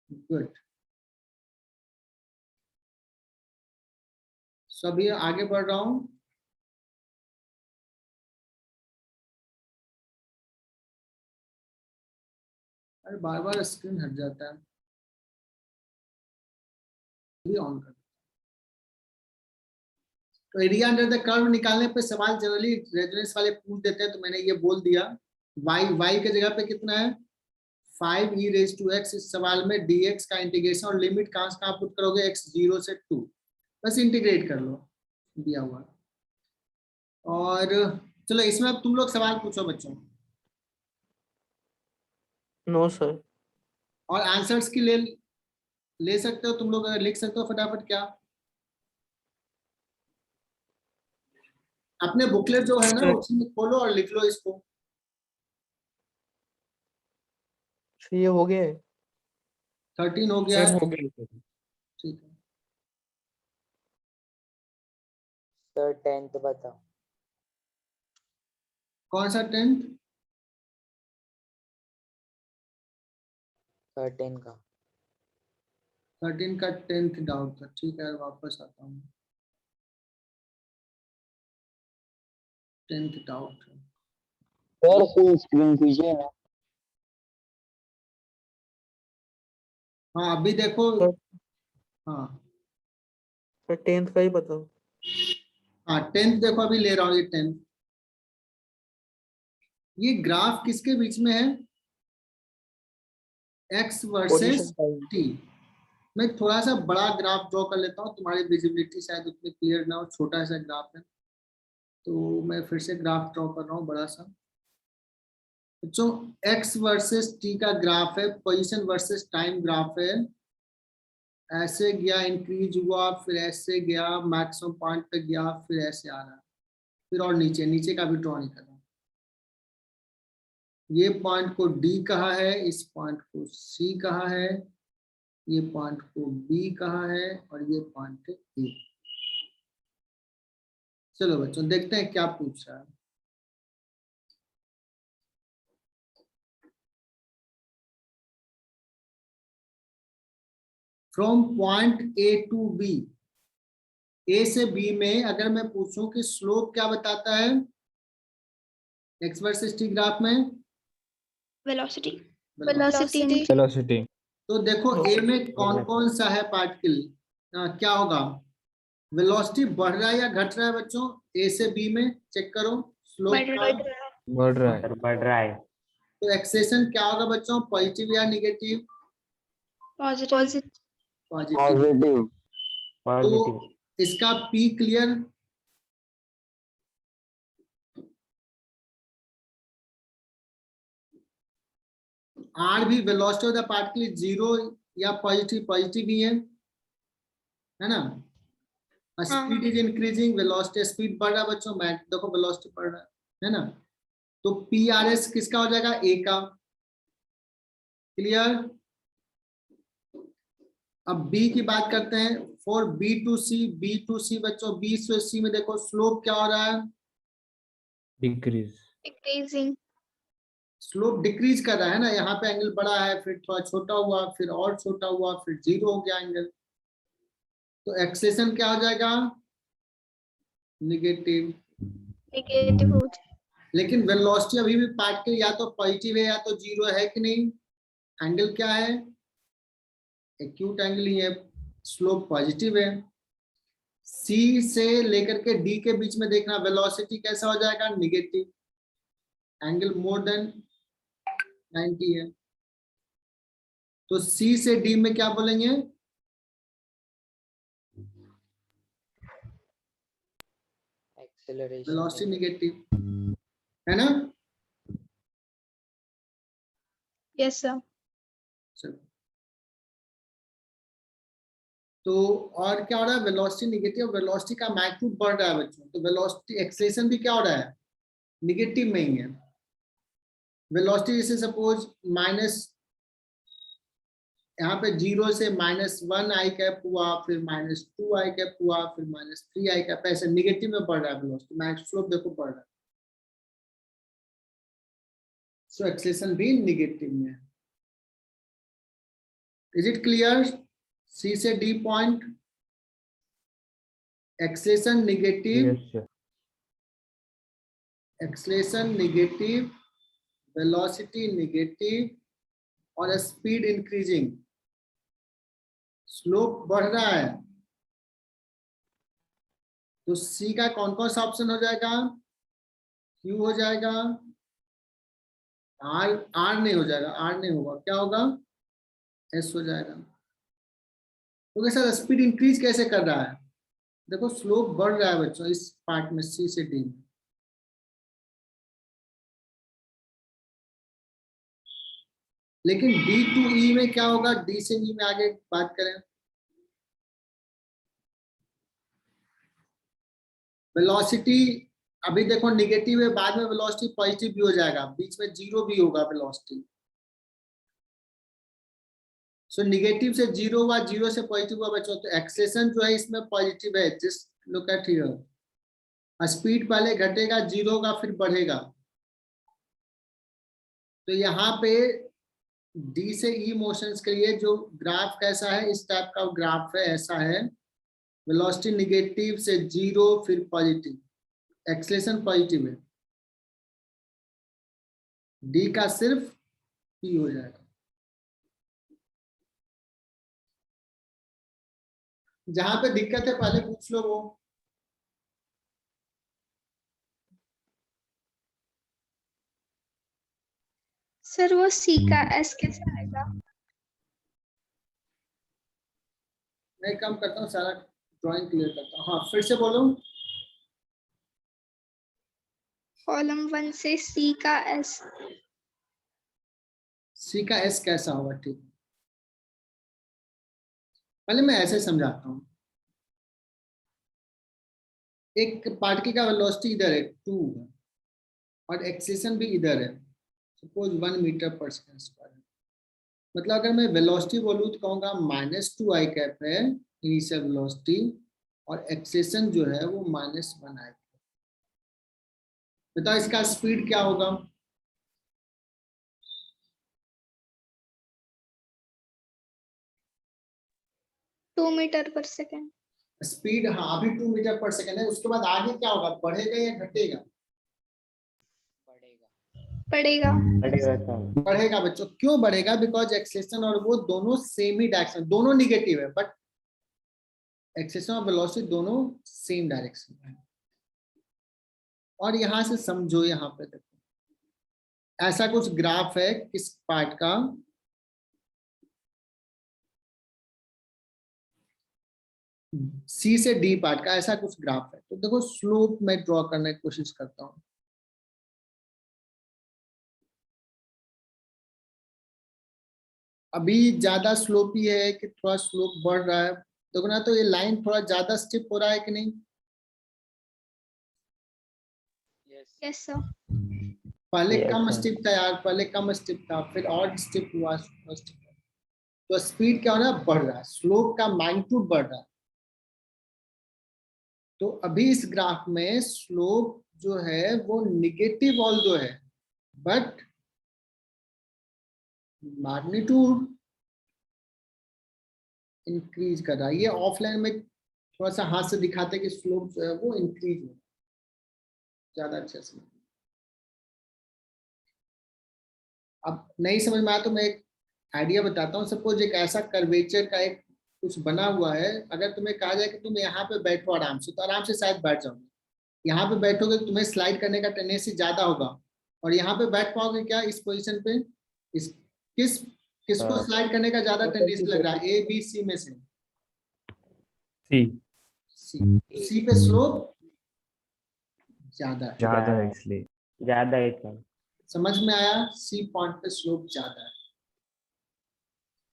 Speaker 1: गुड। सभी आगे बढ़ रहा हूं। अरे बार बार स्क्रीन हट जाता है, भी ऑन कर। तो एरिया अंडर द कर्व निकालने पे सवाल जनरली रेजोनेंस वाले पूछ देते हैं, तो मैंने ये बोल दिया। y के जगह पे कितना है? 5e⁻x। इस सवाल में dx का इंटीग्रेशन और लिमिट कहां से कहां पुट करोगे? x 0 से 2, बस इंटीग्रेट कर लो, दिया हुआ। और चलो इसमें अब तुम लोग सवाल पूछो बच्चों,
Speaker 7: नो सर।
Speaker 1: और आंसर्स की ले सकते हो तुम लोग, अगर लिख सकते हो फटाफट। क्या अपने बुकलेट जो है ना
Speaker 7: सर,
Speaker 1: उसमें खोलो और लिख लो इसको।
Speaker 7: ये हो गया है।
Speaker 1: 13 हो गया
Speaker 3: सर,
Speaker 1: है,
Speaker 3: हो गया सर।
Speaker 1: ठीक है।
Speaker 9: सर 10th बताओ।
Speaker 1: कौन सा 10th?
Speaker 9: 13 का।
Speaker 1: 13 का 10th डाउट था, ठीक है वापस आता हूँ। 10th डाउट है।
Speaker 9: सर फुल स्क्रीन कीजिए ना।
Speaker 1: हाँ अभी देखो।
Speaker 7: सर
Speaker 1: हाँ
Speaker 7: सर 10th का ही बताओ।
Speaker 1: हाँ 10th देखो, अभी ले रहा हूँ ये 10th। ये ग्राफ किसके बीच में है? x versus
Speaker 7: position time.
Speaker 1: t। मैं थोड़ा सा बड़ा ग्राफ ड्रॉ कर लेता हूँ, तुम्हारी विजिबिलिटी शायद उतनी क्लियर ना हो, छोटा सा ग्राफ है। तो मैं फिर से ग्राफ ड्रॉ कर रहा हूँ बड़ा सा। बच्चों x वर्सेस t का ग्राफ है, पोजीशन वर्सेस टाइम ग्राफ है। ऐसे गया, इंक्रीज हुआ, फिर ऐसे गया, मैक्सिमम पॉइंट पे गया, फिर ऐसे आ रहा है, फिर और नीचे, नीचे का भी ड्रॉ नहीं कर रहा। ये पॉइंट को D कहा है, इस पॉइंट को C कहा है, ये पॉइंट को B कहा है, और ये पॉइंट है A। चलो बच्चों देखते हैं क्या पूछ रहा है। From point A to B, A से B में अगर मैं पूछूं कि स्लोप क्या बताता है x वर्सेस t ग्राफ में,
Speaker 4: वेलोसिटी।
Speaker 2: Velocity
Speaker 6: velocity.
Speaker 1: तो देखो A में कौन कौन सा है पार्टिकल, क्या होगा, वेलोसिटी बढ़ रहा है या घट रहा है बच्चों? A से B में चेक करो स्लोप का,
Speaker 6: बढ़ रहा है।
Speaker 5: सर बढ़ रहा है।
Speaker 1: तो एक्सेशन क्या होगा बच्चों, पॉजिटिव या निगेटिव?
Speaker 2: Positive
Speaker 1: positive.
Speaker 5: पॉजिटिव।
Speaker 1: तो इसका P क्लियर, R भी velocity of the particle zero या पॉजिटिव, पॉजिटिव ही है ना। Speed is increasing, velocity, speed बढ़ रहा है बच्चों, मैं देखो वेलोसिटी बढ़ रहा है ना। तो PRS किसका हो जाएगा, A का। क्लियर। अब B की बात करते हैं, फॉर B टू C बच्चों, B से C में देखो स्लोप क्या हो रहा है,
Speaker 6: डिक्रीज।
Speaker 2: डिक्रीजिंग,
Speaker 1: स्लोप डिक्रीज कर रहा है ना। यहाँ पे एंगल बड़ा है, फिर थोड़ा छोटा हुआ, फिर और छोटा हुआ, फिर जीरो हो गया एंगल, तो एक्सेलेरेशन क्या हो जाएगा, निगेटिव।
Speaker 2: नेगेटिव हो
Speaker 1: लेकिन वेलोसिटी अभी भी पार्टिकल या तो पॉजिटिव है या तो जीरो है कि नहीं, एंगल क्या है, एक्यूट एंगल ही है, स्लोप पॉजिटिव है। C से लेकर के D के बीच में देखना, वेलोसिटी कैसा हो जाएगा, निगेटिव, एंगल मोर देन 90 है। तो C से D में क्या बोलेंगे,
Speaker 9: एक्सेलरेशन
Speaker 1: वेलोसिटी निगेटिव, है ना।
Speaker 2: Yes sir.
Speaker 1: चलो, तो और क्या हो रहा है, वेलोसिटी निगेटिव, वेलोसिटी का मैग्नीट्यूड बढ़ रहा है बच्चों, तो वेलोसिटी एक्सेलेरेशन भी क्या हो रहा है, निगेटिव में ही है। वेलोसिटी जैसे सपोज माइनस, यहाँ पे 0 से -1 आई कैप हुआ, फिर -2 आई कैप हुआ, फिर -3 आई कैप, ऐसे निगेटिव में बढ़ रहा है वेलोसिटी, मैक्स स्लोप देखो बढ़ रहा है, सो एक्सेलेरेशन भी निगेटिव में है। इज इट क्लियर, C से D point, acceleration negative,
Speaker 6: yes sir.
Speaker 1: Acceleration negative, velocity negative और स्पीड इंक्रीजिंग, स्लोप बढ़ रहा है, तो C का कौन कौन सा ऑप्शन हो जाएगा, Q हो जाएगा, R नहीं हो जाएगा, R नहीं होगा, क्या होगा, S हो जाएगा। तो सर स्पीड इंक्रीज कैसे कर रहा है, देखो स्लोप बढ़ रहा है बच्चों इस पार्ट में, C से D में। लेकिन D टू E में क्या होगा, D से E में आगे बात करें, वेलोसिटी अभी देखो निगेटिव है, बाद में वेलोसिटी पॉजिटिव भी हो जाएगा, बीच में जीरो भी होगा वेलोसिटी। सो निगेटिव से जीरो हुआ, जीरो से पॉजिटिव हुआ बच्चों, तो एक्सेलेरेशन जो है इसमें पॉजिटिव है, just look at here. Speed पहले घटेगा, जीरो होगा, फिर बढ़ेगा। तो यहाँ पे D से E मोशंस के लिए जो ग्राफ कैसा है, इस टाइप का ग्राफ है, ऐसा है, वेलोसिटी निगेटिव से जीरो, फिर पॉजिटिव, एक्सेलेरेशन पॉजिटिव है, D का सिर्फ P हो जाएगा। जहां पे दिक्कत है पहले पूछ लो वो।
Speaker 2: सर वो C का S कैसे आएगा?
Speaker 1: मैं काम करता हूँ, सारा ड्राइंग क्लियर करता हूँ। हाँ फिर से बोलो।
Speaker 2: कॉलम 1 से सी का एस।
Speaker 1: सी का एस कैसा होगा? ठीक, पहले मैं ऐसे समझाता हूँ। एक पार्टिकल का वेलोसिटी इधर है 2 है और एक्सेलेरेशन भी इधर है, सपोज 1 मीटर पर सेकंड स्क्वायर। मतलब अगर मैं वेलोसिटी बोलूँ तो कहूँगा -2 i कैप है इनिशियल वेलोसिटी और एक्सेलेरेशन जो है वो -1 i। बताओ इसका स्पीड क्या होगा?
Speaker 2: टू मीटर पर सेकेंड।
Speaker 1: स्पीड, हाँ अभी 2 मीटर पर सेकंड है, उसके बाद आगे क्या होगा? बढ़ेगा या घटेगा?
Speaker 2: पड़ेगा।
Speaker 1: बढ़ेगा बच्चों। क्यों बढ़ेगा? बिकॉज एक्सेलेरेशन और वो दोनों सेम ही डायरेक्शन, दोनों निगेटिव है, बट एक्सेलेरेशन और वेलोसिटी दोनों सेम डायरेक्शन में है। और यहां से समझो, यहाँ पे देखो ऐसा कुछ ग्राफ है किस पार्ट का, सी से डी पार्ट का ऐसा कुछ ग्राफ है। तो देखो स्लोप में ड्रॉ करने की कोशिश करता हूं। अभी ज्यादा स्लोप ही है कि थोड़ा स्लोप बढ़ रहा है? देखो ना, तो ये लाइन थोड़ा ज्यादा स्टिप हो रहा है कि नहीं?
Speaker 2: Yes sir.
Speaker 1: पहले
Speaker 6: Yes,
Speaker 1: कम
Speaker 6: sir.
Speaker 1: स्टिप था यार, पहले कम स्टिप था, फिर और स्टिप हुआ, तो स्पीड क्या हो रहा है? बढ़ रहा है, स्लोप का मैग्नीट्यूड बढ़ रहा है। तो अभी इस ग्राफ में स्लोप जो है वो निगेटिव ऑल जो है, बट मैग्नीट्यूड इंक्रीज कर रहा है। ये ऑफलाइन में थोड़ा सा हाथ से दिखाते कि स्लोप जो है वो इंक्रीज हो, ज्यादा अच्छे से। अब नहीं समझ में आया तो मैं एक आइडिया बताता हूँ। सपोज एक ऐसा कर्वेचर का एक कुछ बना हुआ है, अगर तुम्हें कहा जाए कि तुम यहाँ पे बैठो आराम से, तो आराम से शायद बैठ जाओगे। यहाँ पे बैठोगे तो तुम्हें स्लाइड करने का टेंडेंसी ज्यादा होगा, और यहाँ पे बैठ पाओगे क्या इस पोजीशन पे? इस किसको स्लाइड करने का ज्यादा टेंडेंसी लग रहा है? ए बी सी में से सी पे स्लोप ज्यादा है।
Speaker 6: इसलिए ज्यादा है।
Speaker 1: समझ में आया? सी पॉइंट पे स्लोप ज्यादा है।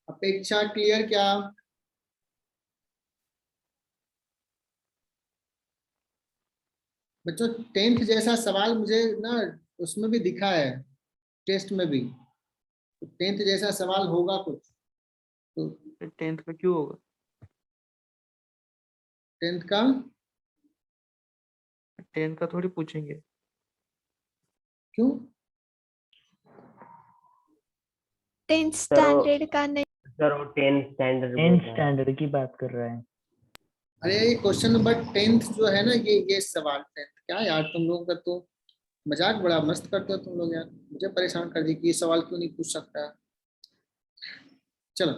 Speaker 1: अपेक्षा क्लियर क्या? बच्चों 10th जैसा सवाल मुझे ना उसमें भी दिखा है, टेस्ट में भी। तो 10th जैसा सवाल होगा कुछ तो
Speaker 7: 10th का क्यों होगा?
Speaker 1: 10th का
Speaker 7: 10th का थोड़ी पूछेंगे।
Speaker 1: क्यों?
Speaker 2: 10th स्टैंडर्ड का नहीं।
Speaker 6: सर वो 10th स्टैंडर्ड की बात कर रहे हैं।
Speaker 1: अरे ये क्वेश्चन नंबर 10th जो है ना, ये सवाल 10th क्या यार, तुम लोगों का तो मजाक बड़ा मस्त करते हो तुम लोग यार। मुझे परेशान कर दी कि ये सवाल क्यों नहीं पूछ सकता। चलो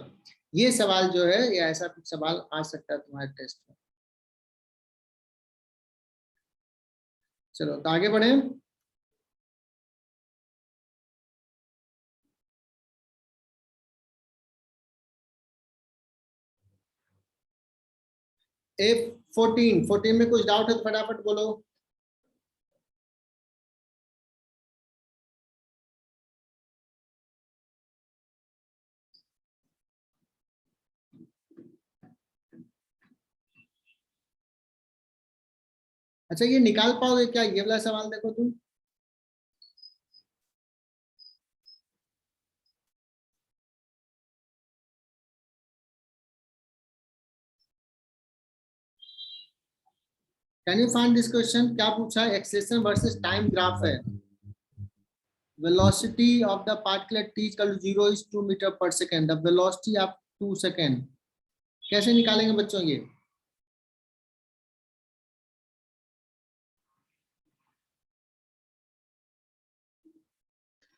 Speaker 1: ये सवाल जो है, ये ऐसा कुछ सवाल आ सकता है तुम्हारे टेस्ट में। चलो तो आगे बढ़े। F14 में कुछ डाउट है तो फटाफट बोलो। अच्छा ये निकाल पाओगे क्या? ये वाला सवाल देखो तुम। Can you find this question? क्या पूछा है? एक्सेलेरेशन वर्सेस टाइम ग्राफ है। velocity of the particle at t equal to 0 is 2 meter per second. The velocity of 2 second. कैसे निकालेंगे बच्चों ये?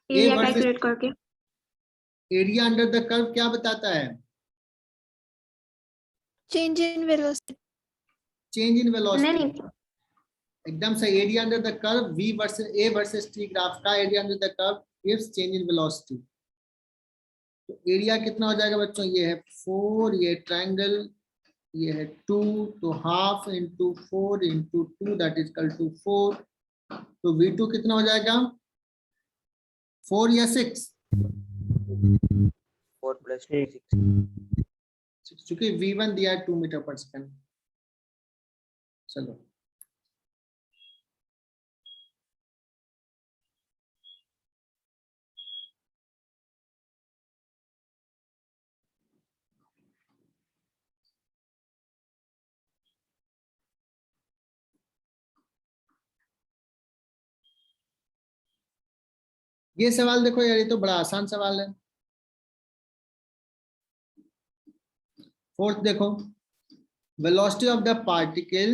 Speaker 4: एरिया कैलकुलेट करके।
Speaker 1: एरिया अंडर द कर्व क्या बताता है?
Speaker 2: Change in velocity.
Speaker 1: Change in
Speaker 4: नहीं
Speaker 1: वेलोसिटी।
Speaker 4: नहीं,
Speaker 1: एकदम सही। Area under the curve v versus a versus t graph का area under the curve gives change in velocity. तो एरिया कितना हो जाएगा बच्चों? ये है 4, ये ट्रायंगल, ये है 2, तो half into 4 into 2 that is equal to 4। तो V2 कितना हो जाएगा 4 या 6?
Speaker 9: 4 + 2 6।
Speaker 1: क्योंकि V1 दिया है 2 मीटर पर सेकंड। चलो ये सवाल देखो यार, ये तो बड़ा आसान सवाल है। फोर्थ देखो, velocity of the particle.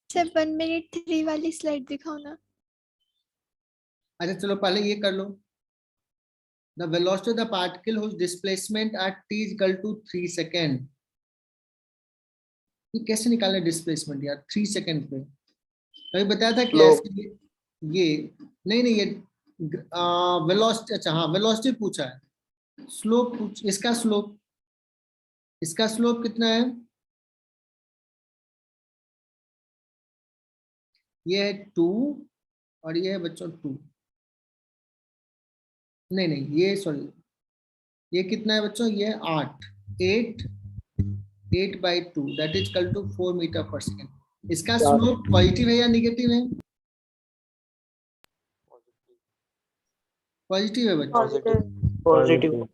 Speaker 2: Sir 1 minute 3 वाली स्लाइड दिखाओ ना।
Speaker 1: अच्छा चलो पहले ये कर लो। The velocity of the particle whose displacement at t equal to 3 second. ये कैसे निकाले डिस्प्लेसमेंट यार 3 सेकेंड पे? कभी बताया था कि
Speaker 7: Slope.
Speaker 1: ऐसे ये नहीं नहीं, ये वेलोसिटी, अच्छा हाँ वेलोसिटी पूछा है। स्लोप इसका स्लोप कितना है? ये है 2 और ये है बच्चों 2। नहीं नहीं, ये सॉरी, ये कितना है बच्चों? ये 8/2 that is equal to 4 metre पर सेकेंड। इसका स्लोप पॉजिटिव है या निगेटिव है? पॉजिटिव है बच्चों।
Speaker 7: पॉजिटिव।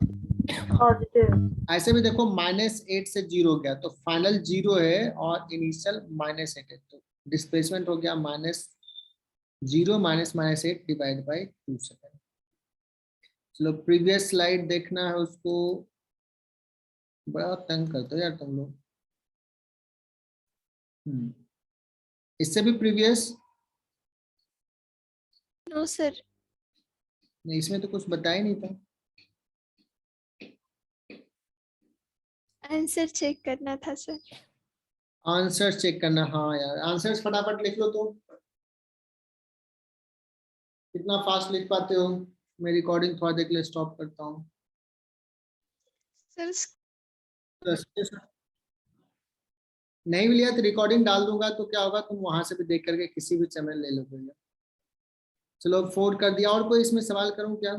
Speaker 1: ऐसे भी देखो -8 से 0 हो गया तो फाइनल 0 है और इनिशियल -8 है, तो डिस्प्लेसमेंट हो गया -0 -8 डिवाइड बाई 2 सेकेंड। चलो प्रीवियस स्लाइड देखना है उसको, बड़ा तंग करते हो यार तुम लोग। इससे भी प्रीवियस
Speaker 2: नो सर।
Speaker 1: नहीं, इसमें तो कुछ बताया नहीं था।
Speaker 2: आंसर चेक करना था सर।
Speaker 1: आंसर चेक करना, हाँ यार आंसर्स फटाफट लिख लो। तो कितना फास्ट लिख पाते हो? मैं रिकॉर्डिंग थोड़ा देर के लिए स्टॉप करता हूँ।
Speaker 2: सर
Speaker 1: नहीं भी लिया तो रिकॉर्डिंग डाल दूंगा, तो क्या होगा तुम वहां से भी देख करके किसी भी समय ले लोगे। चलो 4 कर दिया। और कोई इसमें सवाल करूं क्या?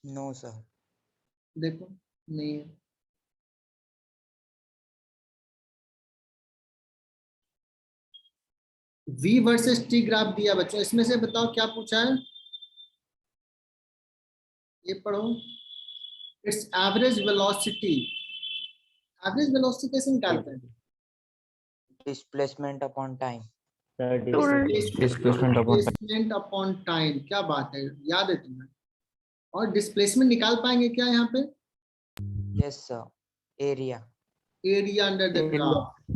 Speaker 9: No sir.
Speaker 1: देखो नहीं है। V वर्सेस T ग्राफ दिया बच्चों, इसमें से बताओ क्या पूछा है? ये पढ़ो, it's average velocity. Average velocity कैसे निकालते हैं?
Speaker 9: Displacement upon time.
Speaker 6: Displacement upon
Speaker 1: displacement upon time. क्या बात है, याद है तुम्हें? और डिस्प्लेसमेंट निकाल पाएंगे क्या यहाँ पे?
Speaker 9: Yes sir. Area.
Speaker 1: Area under the graph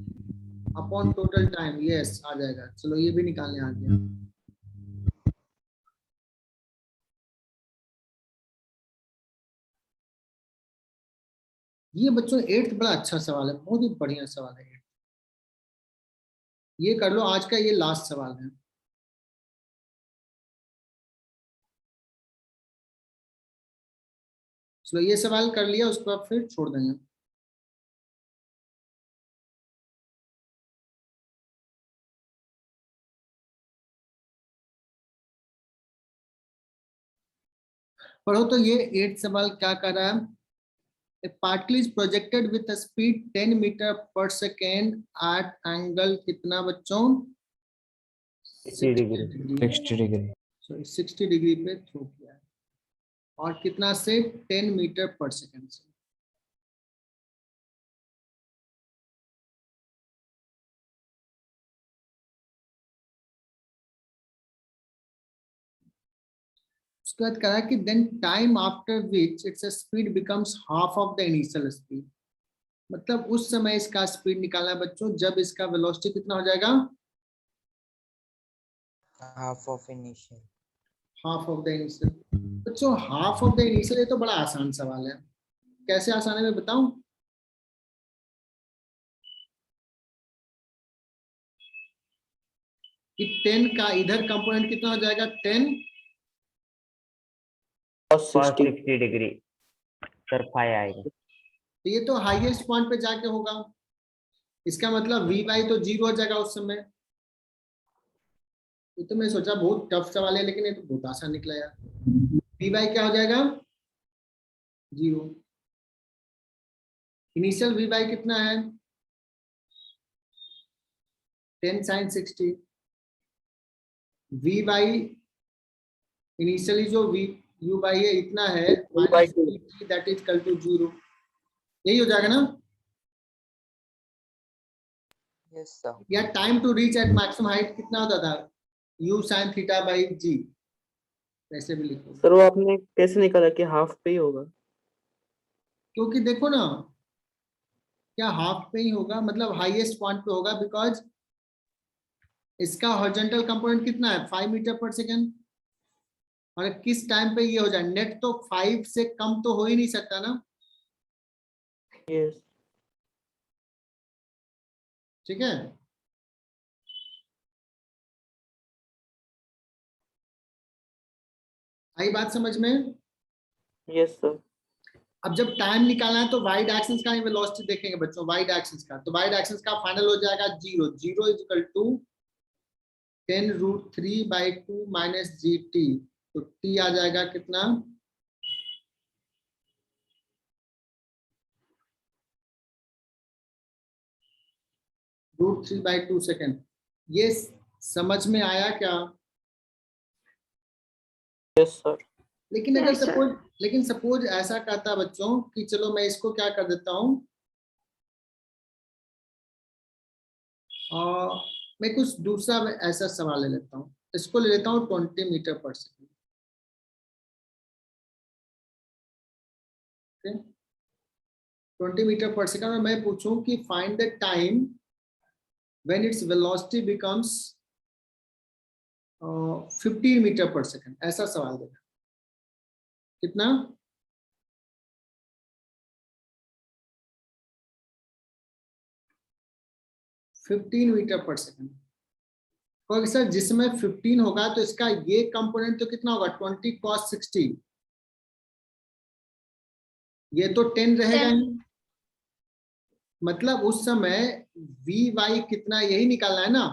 Speaker 1: upon total time. Yes आ जाएगा। चलो ये भी निकालने आ गया। ये बच्चों 8th बड़ा अच्छा सवाल है, बहुत ही बढ़िया सवाल है। ये कर लो, आज का ये लास्ट सवाल है। चलो ये सवाल कर लिया, उसके बाद फिर छोड़ देंगे। पढ़ो तो ये 8th सवाल क्या कर रहा है? A particle is projected with a speed 10 metre पर सेकेंड at angle कितना बच्चों? 60 डिग्री।
Speaker 6: 60 डिग्री।
Speaker 1: So 60 डिग्री पे थ्रो किया है और कितना से? 10 मीटर पर सेकेंड से। उसके बाद कहा कि then time after which its speed becomes half of the initial speed. मतलब उस समय इसका स्पीड निकालना है बच्चों जब इसका वेलोसिटी कितना हो जाएगा?
Speaker 9: Half of initial.
Speaker 1: Half of the initial. बच्चों हाफ ऑफ द इनिशियल, ये तो बड़ा आसान सवाल है। कैसे आसान है मैं बताऊं? कि 10 का इधर कंपोनेंट कितना हो जाएगा? 10
Speaker 5: 60 डिग्री सर 5 आएगा।
Speaker 1: तो ये तो हाईएस्ट पॉइंट पे जाके होगा। इसका मतलब वी वाई तो 0 हो जाएगा उस समय। ये तो मैं सोचा बहुत टफ सवाल है, लेकिन ये तो बहुत आसान निकला यार। वी वाई क्या हो जाएगा? 0। इनिशियल वी वाई कितना है? 10 sin 60। वी वाई इनिशियली जो वी यू वाई है इतना है, दैट इज इक्वल टू 0। यही हो जाएगा ना?
Speaker 9: Yes sir.
Speaker 1: या time to reach at maximum height कितना होता था? u sin theta by g। वैसे भी लिखो,
Speaker 7: सर वो आपने कैसे निकाला कि हाफ पे ही होगा?
Speaker 1: क्योंकि देखो ना, क्या हाफ पे ही होगा, मतलब हाईएस्ट पॉइंट पे होगा, बिकॉज इसका हॉरिजॉन्टल कंपोनेंट कितना है? 5 मीटर पर सेकेंड। और किस टाइम पे ये हो जाए? नेट तो 5 से कम तो हो ही नहीं सकता ना।
Speaker 7: यस।
Speaker 1: ठीक है, आई बात समझ में?
Speaker 7: Yes sir.
Speaker 1: अब जब टाइम निकालना है तो वाई डायरेक्शंस का वेलोसिटी देखेंगे बच्चों, वाई डायरेक्शंस का। तो वाई डायरेक्शंस का फाइनल हो जाएगा 0। 0 is equal to 10√3/2 minus GT। तो T आ जाएगा कितना? √3/2 सेकेंड। ये समझ में आया क्या?
Speaker 7: Yes sir.
Speaker 1: लेकिन अगर
Speaker 4: Yes, sir.
Speaker 1: सपोज ऐसा कहता बच्चों कि चलो मैं इसको क्या कर देता हूं, मैं कुछ दूसरा ऐसा सवाल ले लेता हूं। इसको ले लेता हूं 20 मीटर पर सेकेंड। 20 मीटर पर सेकेंड, और मैं पूछूं कि find the time when its velocity becomes 15 metre पर सेकेंड। ऐसा सवाल देगा। कितना? 15 मीटर पर सेकेंड। तो सर जिसमें 15 होगा तो इसका ये कंपोनेंट तो कितना होगा? 20 cos 60। ये तो 10 रहेगा ही। मतलब उस समय वी वाई कितना, यही निकालना है ना।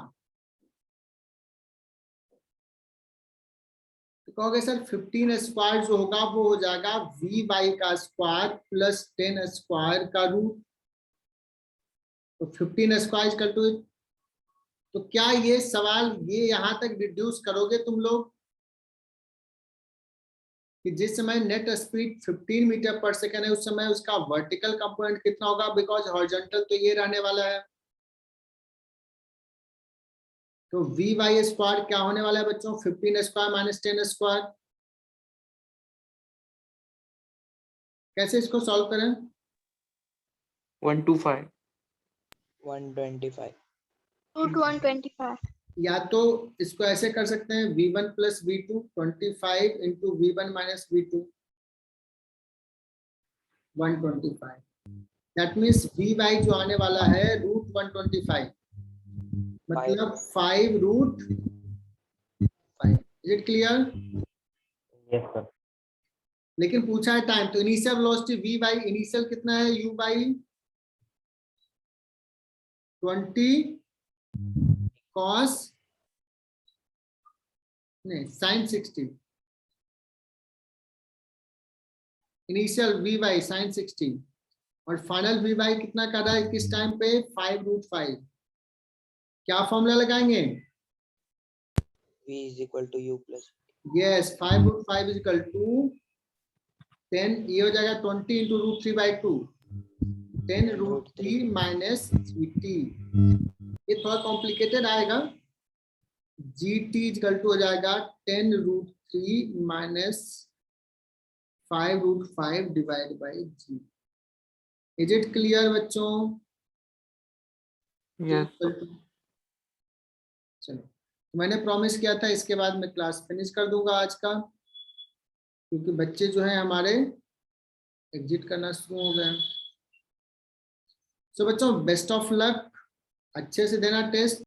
Speaker 1: तो कहोगे सर 15 स्क्वायर जो होगा वो हो जाएगा वी वाई का स्क्वायर प्लस 10 स्क्वायर का रूट। तो 15 स्क्वायर इक्वल टू। तो क्या ये सवाल ये यहां तक रिड्यूस करोगे तुम लोग कि जिस समय नेट स्पीड 15 मीटर पर सेकेंड है उस समय उसका वर्टिकल कंपोनेंट कितना होगा? बिकॉज हॉरिजॉन्टल तो ये रहने वाला है। तो वी वाई स्क्वायर क्या होने वाला है बच्चों? 15 स्क्वायर माइनस 10 स्क्वायर। कैसे इसको सॉल्व करें?
Speaker 7: 125।
Speaker 9: 125।
Speaker 2: 2 to 125.
Speaker 1: या तो इसको ऐसे कर सकते हैं v1 plus v2 25 into v1 minus v2 125। That means V Y जो आने वाला है √125, मतलब 5√5। Is it clear?
Speaker 6: Yes sir.
Speaker 1: लेकिन पूछा है टाइम, तो initial velocity V Y initial कितना है? u बाई 20 cos नहीं sin 60। Initial V Y sin 60 और फाइनल वी वाई कितना कर रहा है किस टाइम पे? 5√5। क्या फॉर्मूला लगाएंगे?
Speaker 9: V is equal to U plus.
Speaker 1: Yes, 5√5 is equal to 10, ये हो जाएगा 20 इंटू √3/2 10√3 माइनस GT। ये थोड़ा कॉम्प्लिकेटेड आएगा। GT इक्वल टू हो जाएगा 10√3 minus 5√5 divide by G। Is it clear बच्चों?
Speaker 7: यस।
Speaker 1: चलो, तो मैंने प्रॉमिस किया था इसके बाद मैं क्लास फिनिश कर दूंगा आज का, क्योंकि बच्चे जो हैं हमारे एग्जिट करना शुरू हो गए। सो बच्चों बेस्ट ऑफ लक, अच्छे से देना टेस्ट।